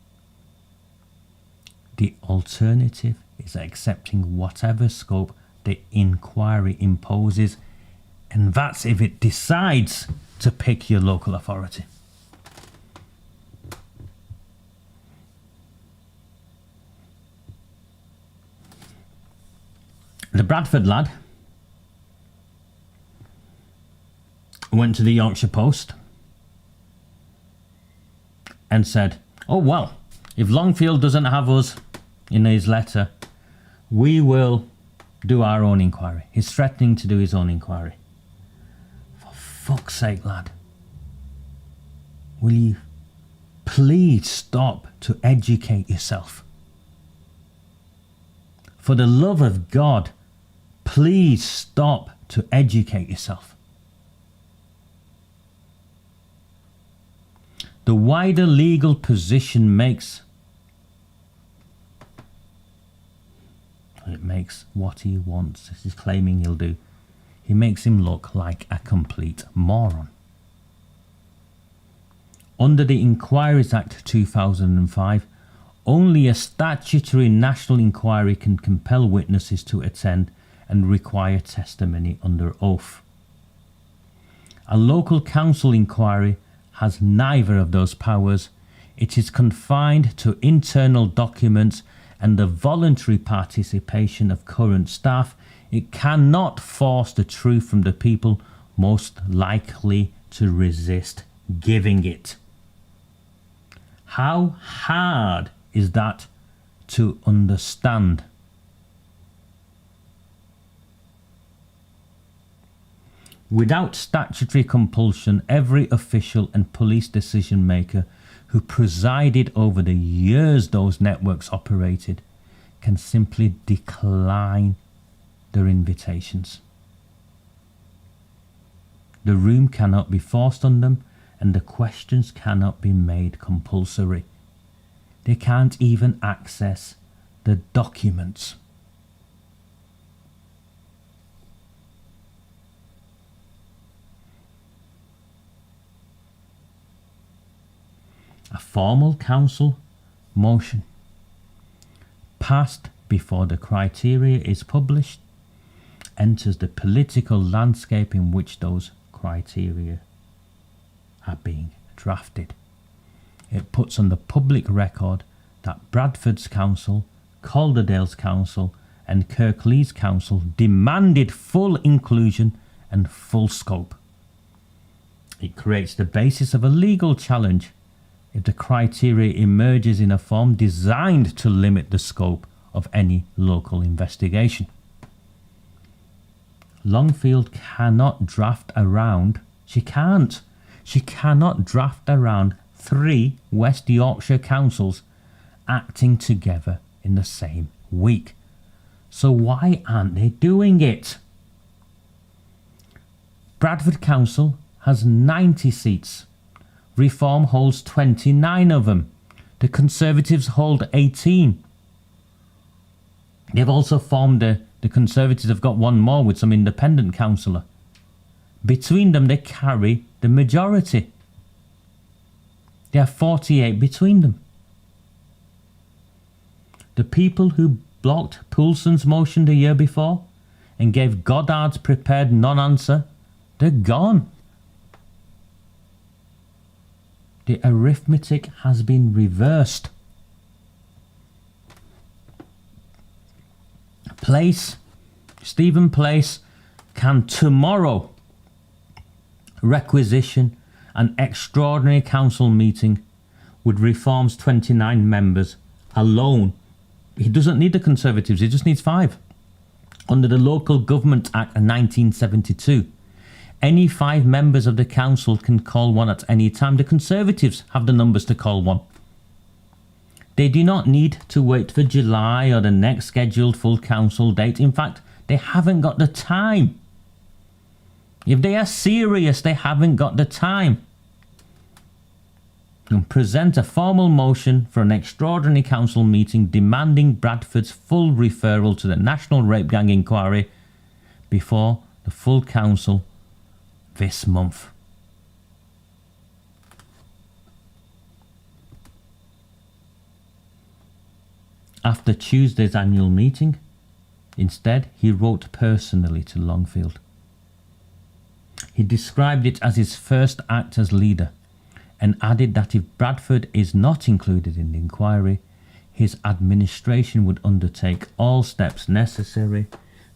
The alternative is accepting whatever scope the inquiry imposes, and that's if it decides to pick your local authority. The Bradford lad went to the Yorkshire Post and said, oh well, if Longfield doesn't have us in his letter, we will do our own inquiry. He's threatening to do his own inquiry. For fuck's sake, lad. Will you please stop to educate yourself? For the love of God, please stop to educate yourself. The wider legal position makes what he wants, as he's claiming he'll do. He makes him look like a complete moron. Under the Inquiries Act 2005, only a statutory national inquiry can compel witnesses to attend and require testimony under oath. A local council inquiry has neither of those powers. It is confined to internal documents and the voluntary participation of current staff. It cannot force the truth from the people most likely to resist giving it. How hard is that to understand? Without statutory compulsion, every official and police decision maker who presided over the years those networks operated can simply decline their invitations. The room cannot be forced on them, and the questions cannot be made compulsory. They can't even access the documents. A formal council motion passed before the criteria is published enters the political landscape in which those criteria are being drafted. It puts on the public record that Bradford's council, Calderdale's council and Kirklees council demanded full inclusion and full scope. It creates the basis of a legal challenge if the criteria emerges in a form designed to limit the scope of any local investigation. Longfield cannot draft around, she cannot draft around 3 West Yorkshire councils acting together in the same week. So why aren't they doing it? Bradford Council has 90 seats. Reform holds 29 of them. The Conservatives hold 18. They've also formed the Conservatives have got one more with some independent councillor. Between them they carry the majority. There are 48 between them. The people who blocked Poulson's motion the year before and gave Goddard's prepared non-answer, they're gone. The arithmetic has been reversed. Stephen Place can tomorrow requisition an extraordinary council meeting with Reform's 29 members alone. He doesn't need the Conservatives, he just needs 5. Under the Local Government Act of 1972, any 5 members of the council can call one at any time. The Conservatives have the numbers to call one. They do not need to wait for July or the next scheduled full council date. In fact, They haven't got the time. If they are serious, they haven't got the time. And present a formal motion for an extraordinary council meeting demanding Bradford's full referral to the National Rape Gang Inquiry before the full council this month. After Tuesday's annual meeting, instead, he wrote personally to Longfield. He described it as his first act as leader and added that if Bradford is not included in the inquiry, his administration would undertake all steps necessary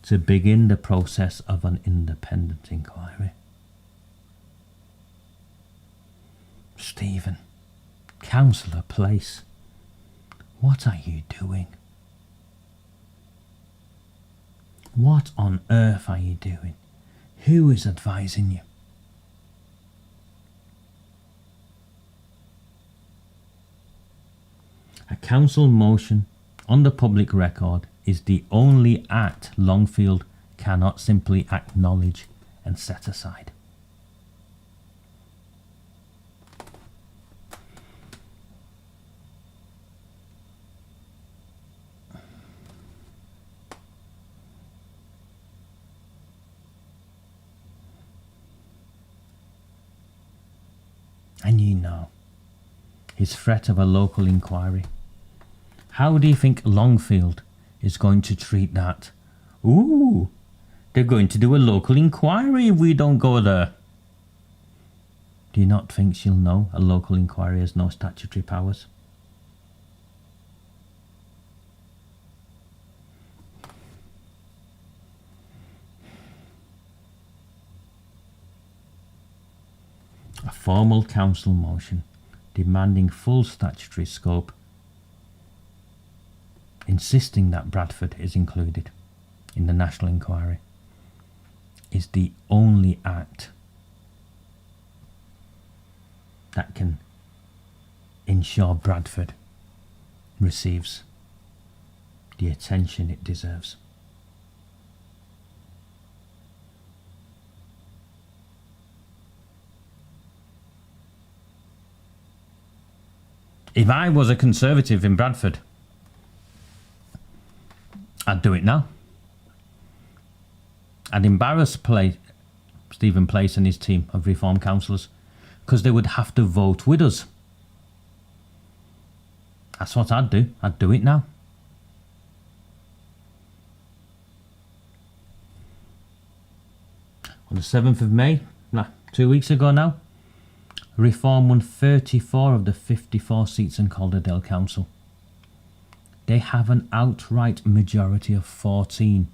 to begin the process of an independent inquiry. Stephen, Councillor Place, what are you doing? What on earth are you doing? Who is advising you? A council motion on the public record is the only act Longfield cannot simply acknowledge and set aside. And you know, his threat of a local inquiry. How do you think Longfield is going to treat that? Ooh, they're going to do a local inquiry if we don't go there. Do you not think she'll know a local inquiry has no statutory powers? A formal council motion demanding full statutory scope, insisting that Bradford is included in the national inquiry, is the only act that can ensure Bradford receives the attention it deserves. If I was a Conservative in Bradford, I'd do it now. I'd embarrass Stephen Place and his team of Reform councillors because they would have to vote with us. That's what I'd do. I'd do it now. On the 7th of May, 2 weeks ago now, Reform won 34 of the 54 seats in Calderdale Council. They have an outright majority of 14.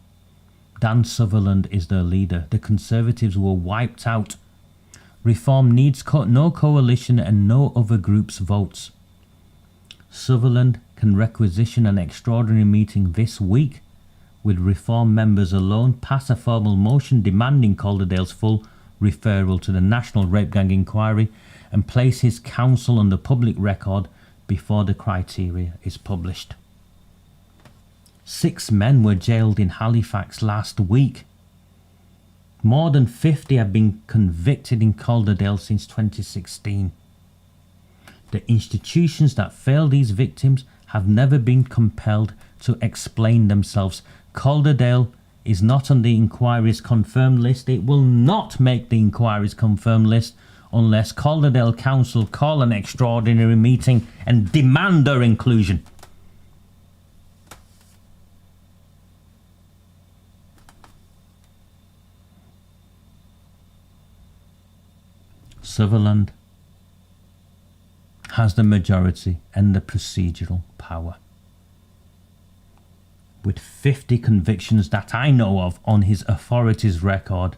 Dan Sutherland is their leader. The Conservatives were wiped out. Reform needs no coalition and no other group's votes. Sutherland can requisition an extraordinary meeting this week with Reform members alone, pass a formal motion demanding Calderdale's full referral to the National Rape Gang Inquiry and place his council on the public record before the criteria is published. 6 men were jailed in Halifax last week. More than 50 have been convicted in Calderdale since 2016. The institutions that fail these victims have never been compelled to explain themselves. Calderdale is not on the inquiry's confirmed list. It will not make the inquiry's confirmed list unless Calderdale Council call an extraordinary meeting and demand their inclusion. Sutherland has the majority and the procedural power. With 50 convictions that I know of on his authority's record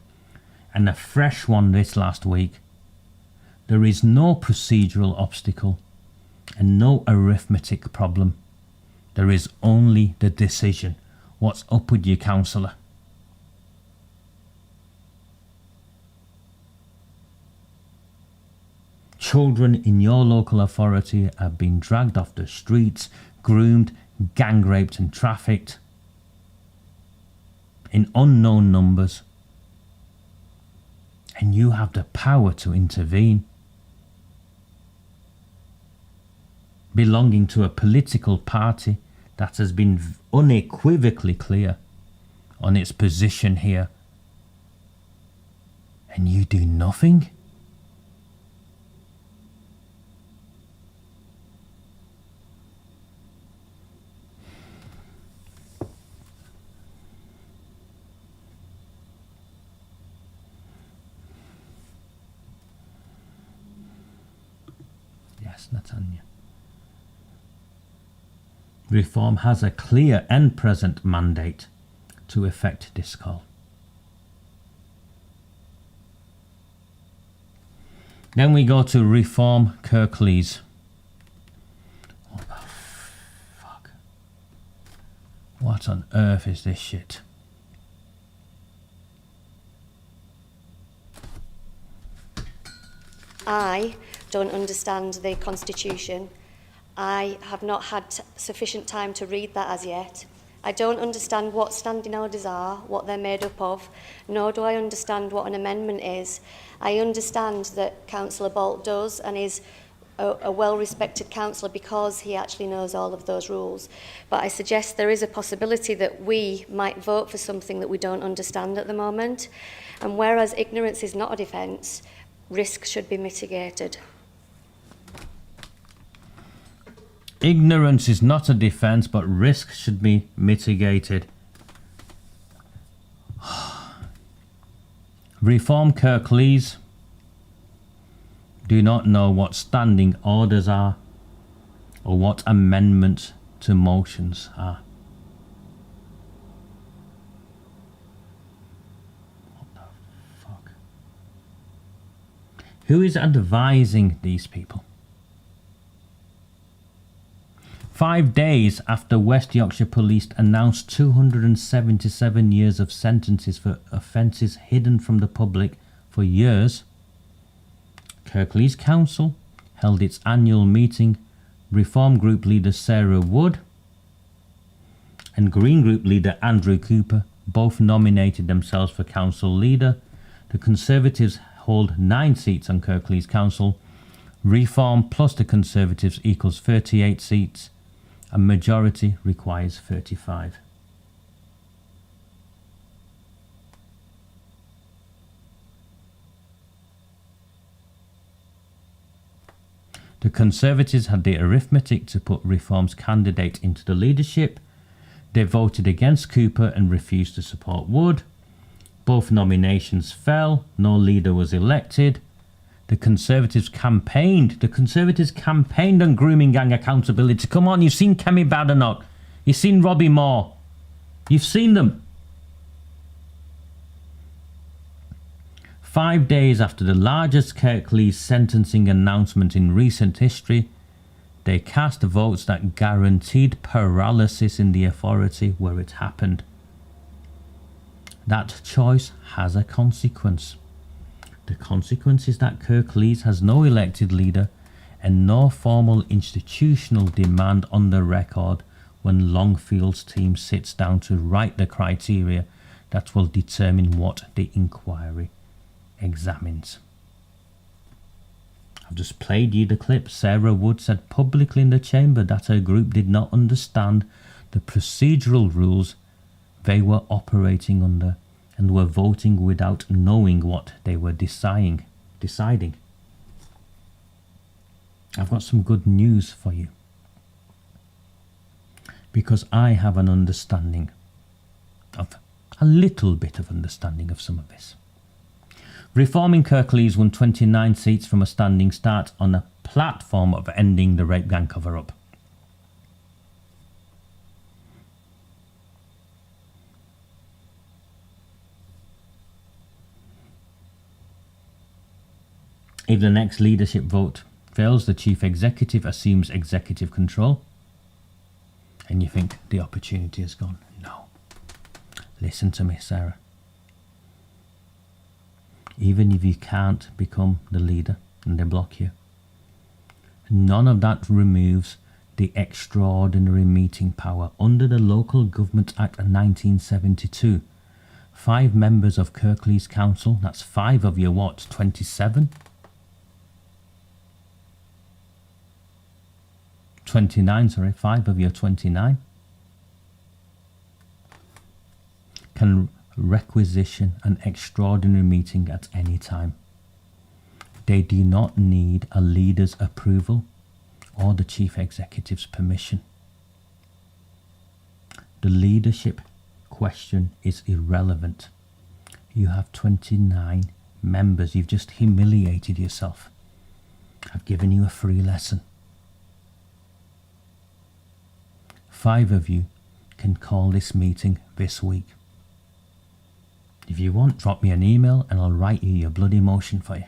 and a fresh one this last week, there is no procedural obstacle and no arithmetic problem. There is only the decision. What's up with you, councillor? Children in your local authority have been dragged off the streets, groomed, gang raped and trafficked. in unknown numbers, and you have the power to intervene. Belonging to a political party that has been unequivocally clear on its position here, and you do nothing? Yes, Natanya. Reform has a clear and present mandate to effect this call. Then we go to Reform Kirklees. What the fuck? What on earth is this shit? I don't understand the Constitution. I have not had sufficient time to read that as yet. I don't understand what standing orders are, what they're made up of, nor do I understand what an amendment is. I understand that Councillor Bolt does and is a well-respected councillor because he actually knows all of those rules. But I suggest there is a possibility that we might vote for something that we don't understand at the moment. And whereas ignorance is not a defence, risk should be mitigated. Ignorance is not a defence, but risk should be mitigated. Reform Kirklees do not know what standing orders are or what amendments to motions are. What the fuck? Who is advising these people? 5 days after West Yorkshire Police announced 277 years of sentences for offences hidden from the public for years, Kirklees Council held its annual meeting. Reform Group leader Sarah Wood and Green Group leader Andrew Cooper both nominated themselves for council leader. The Conservatives hold 9 seats on Kirklees Council. Reform plus the Conservatives equals 38 seats. A majority requires 35. The Conservatives had the arithmetic to put Reform's candidate into the leadership. They voted against Cooper and refused to support Wood. Both nominations fell. No leader was elected. The Conservatives campaigned on grooming gang accountability. Come on, you've seen Kemi Badenoch. You've seen Robbie Moore. You've seen them. 5 days after the largest Kirklees sentencing announcement in recent history, they cast votes that guaranteed paralysis in the authority where it happened. That choice has a consequence. The consequence is that Kirklees has no elected leader and no formal institutional demand on the record when Longfield's team sits down to write the criteria that will determine what the inquiry examines. I've just played you the clip. Sarah Wood said publicly in the chamber that her group did not understand the procedural rules they were operating under and were voting without knowing what they were deciding. I've got some good news for you, because I have an understanding of a little bit of understanding of some of this. Reforming Kirklees won 29 seats from a standing start on a platform of ending the rape gang cover-up. If the next leadership vote fails, the chief executive assumes executive control. And you think the opportunity has gone. No. Listen to me, Sarah. Even if you can't become the leader and they block you, none of that removes the extraordinary meeting power under the Local Government Act of 1972 5 members of Kirklees Council, that's 5 of your what, 27? 29, sorry, 5 of your 29 can requisition an extraordinary meeting at any time. They do not need a leader's approval or the chief executive's permission. The leadership question is irrelevant. You have 29 members. You've just humiliated yourself. I've given you a free lesson. 5 of you can call this meeting this week. If you want, drop me an email and I'll write you your bloody motion for you.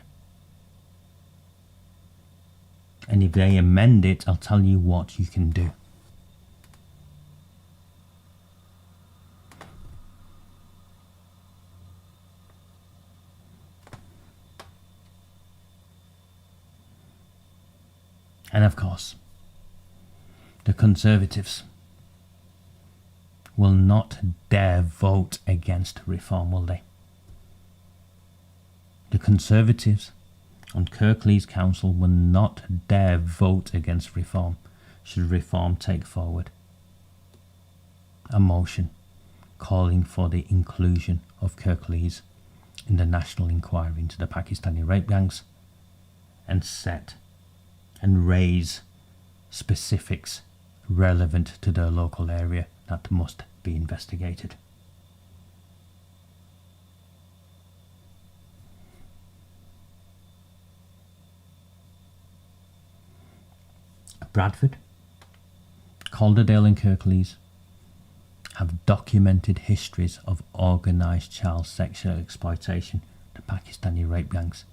And if they amend it, I'll tell you what you can do. And of course, the Conservatives will not dare vote against reform, will they? The Conservatives on Kirklees Council will not dare vote against reform should reform take forward a motion calling for the inclusion of Kirklees in the national inquiry into the Pakistani rape gangs and set and raise specifics relevant to their local area that must be investigated. Bradford, Calderdale and Kirklees have documented histories of organised child sexual exploitation, the Pakistani rape gangs,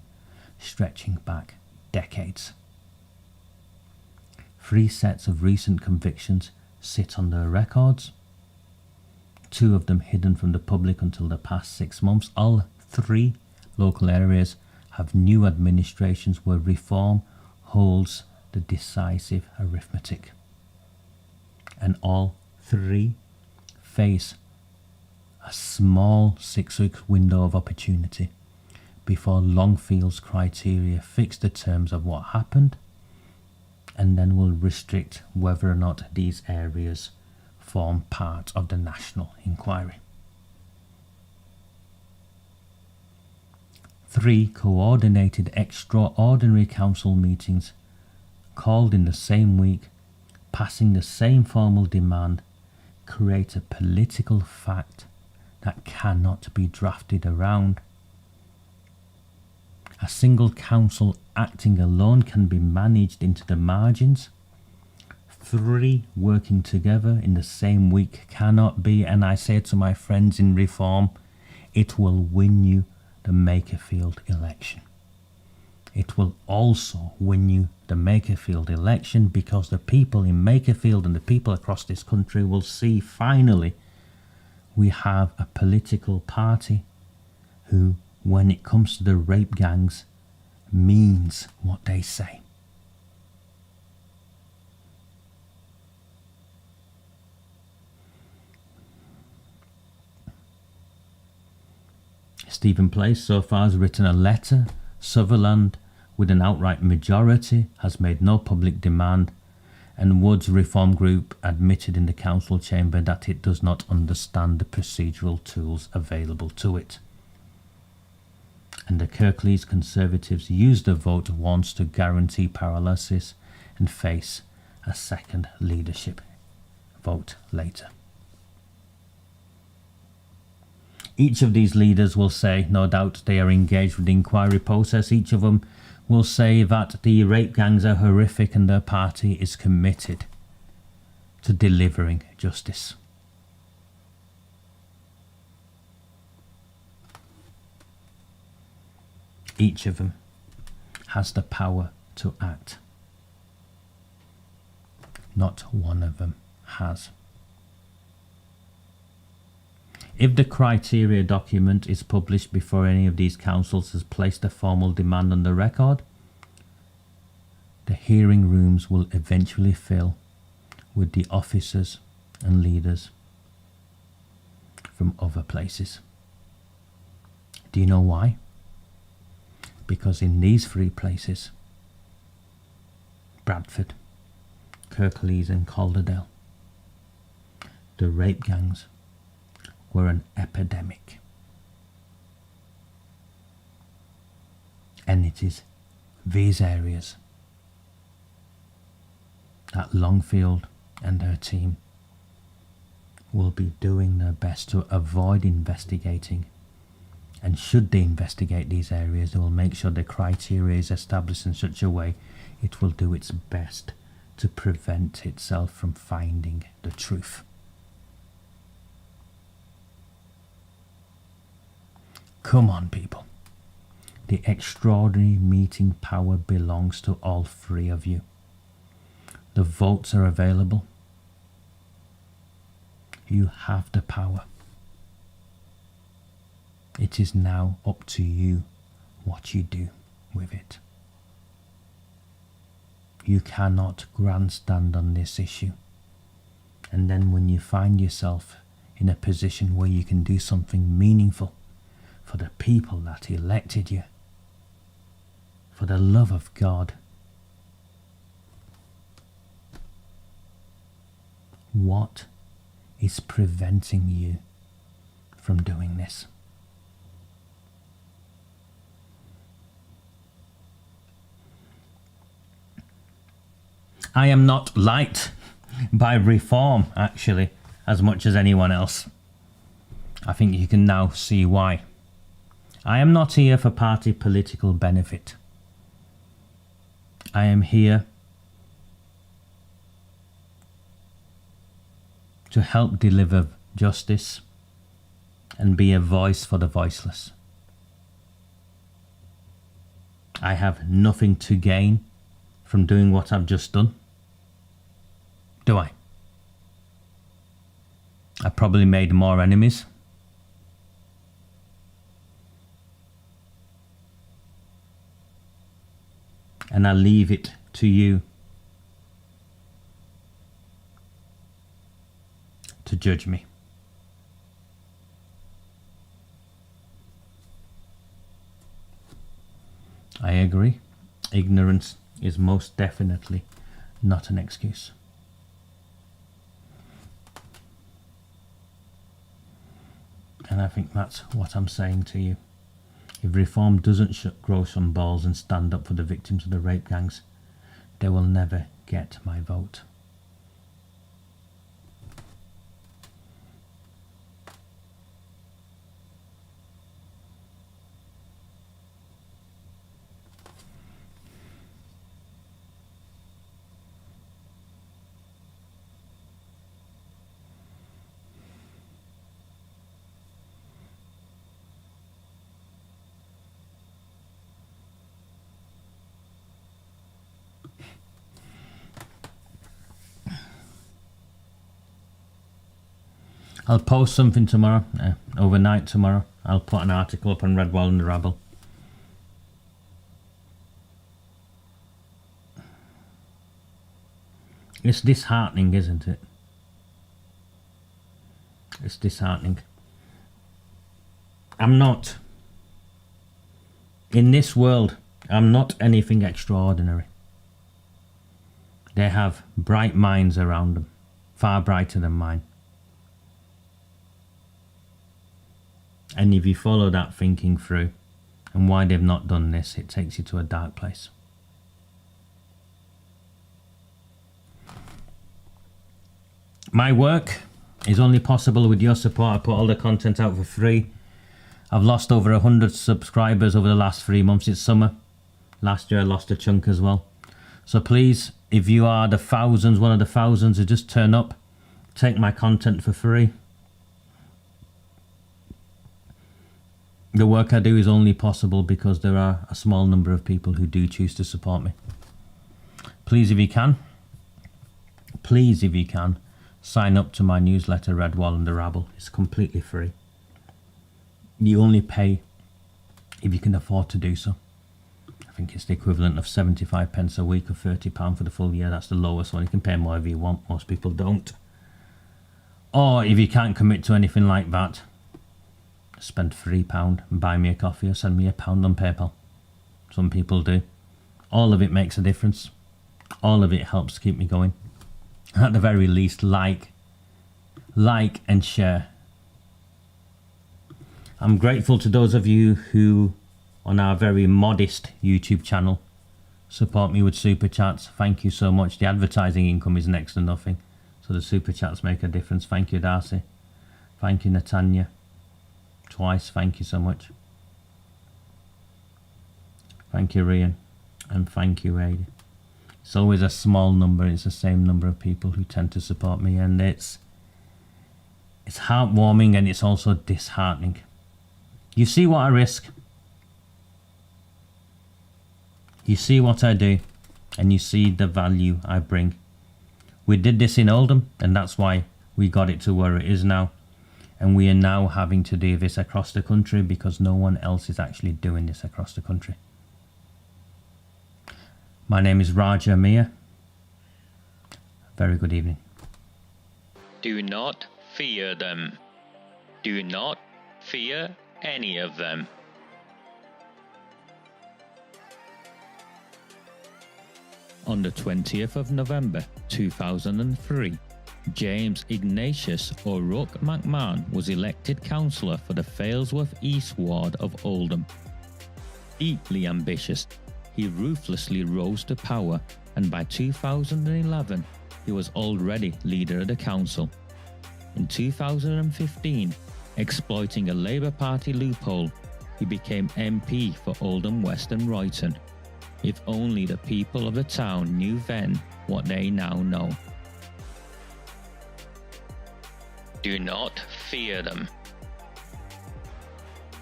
stretching back decades. 3 sets of recent convictions sit on their records, 2 of them hidden from the public until the past 6 months. All 3 local areas have new administrations where reform holds the decisive arithmetic. And all 3 face a small 6-week window of opportunity before Longfield's criteria fix the terms of what happened and then will restrict whether or not these areas form part of the national inquiry. 3 coordinated extraordinary council meetings called in the same week, passing the same formal demand, create a political fact that cannot be drafted around. A single council acting alone can be managed into the margins. 3 working together in the same week cannot be, and I say to my friends in reform, it will win you the Makerfield election. It will also win you the Makerfield election because the people in Makerfield and the people across this country will see finally we have a political party who, when it comes to the rape gangs, means what they say. Stephen Place so far has written a letter. Sutherland, with an outright majority, has made no public demand, and Wood's reform group admitted in the council chamber that it does not understand the procedural tools available to it. And the Kirklees Conservatives used the vote once to guarantee paralysis and face a second leadership vote later. Each of these leaders will say, no doubt they are engaged with the inquiry process, each of them will say that the rape gangs are horrific and their party is committed to delivering justice. Each of them has the power to act. Not one of them has. If the criteria document is published before any of these councils has placed a formal demand on the record, the hearing rooms will eventually fill with the officers and leaders from other places. Do you know why? Because in these three places, Bradford, Kirklees and Calderdale, the rape gangs were an epidemic. And it is these areas that Longfield and her team will be doing their best to avoid investigating. And should they investigate these areas, they will make sure the criteria is established in such a way it will do its best to prevent itself from finding the truth. Come on, people. The extraordinary meeting power belongs to all three of you. The votes are available. You have the power. It is now up to you what you do with it. You cannot grandstand on this issue. And then when you find yourself in a position where you can do something meaningful for the people that elected you, for the love of God, what is preventing you from doing this? I am not liked by reform, actually, as much as anyone else. I think you can now see why. I am not here for party political benefit. I am here to help deliver justice and be a voice for the voiceless. I have nothing to gain from doing what I've just done. Do I? I probably made more enemies. And I leave it to you to judge me. I agree. Ignorance is most definitely not an excuse. And I think that's what I'm saying to you. If reform doesn't grow some balls and stand up for the victims of the rape gangs, they will never get my vote. I'll post something tomorrow, overnight tomorrow. I'll put an article up on Redwall and the Rabble. It's disheartening, isn't it? It's disheartening. I'm not, in this world, I'm not anything extraordinary. They have bright minds around them, far brighter than mine. And if you follow that thinking through and why they've not done this, it takes you to a dark place. My work is only possible with your support. I put all the content out for free. I've lost over 100 subscribers over the last 3 months. It's summer. Last year I lost a chunk as well. So please, if you are the thousands, one of the thousands who just turn up, take my content for free. The work I do is only possible because there are a small number of people who do choose to support me. Please, if you can, sign up to my newsletter, Redwall and the Rabble. It's completely free. You only pay if you can afford to do so. I think it's the equivalent of 75 pence a week or £30 for the full year. That's the lowest one. You can pay more if you want. Most people don't. Or if you can't commit to anything like that, spend £3 and buy me a coffee or send me £1 on PayPal. Some people do. All of it makes a difference. All of it helps keep me going. At the very least, like and share. I'm grateful to those of you who, on our very modest YouTube channel, support me with super chats. Thank you so much. The advertising income is next to nothing, so the super chats make a difference. Thank you, Darcy. Thank you, Natanya. Twice, thank you so much. Thank you, Rian. And thank you, Ada. It's always a small number. It's the same number of people who tend to support me, and it's heartwarming, and it's also disheartening. You see what I risk. You see what I do, and you see the value I bring. We did this in Oldham, and that's why we got it to where it is now. And we are now having to do this across the country because no one else is actually doing this across the country. My name is Raja Miah. Very good evening. Do not fear them. Do not fear any of them. On the 20th of November 2003, James Ignatius O'Rourke McMahon was elected councillor for the Failsworth East Ward of Oldham. Deeply ambitious, he ruthlessly rose to power, and by 2011 he was already leader of the council. In 2015, exploiting a Labour Party loophole, he became MP for Oldham West and Royton. If only the people of the town knew then what they now know. Do not fear them.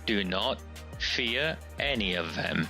Do not fear any of them.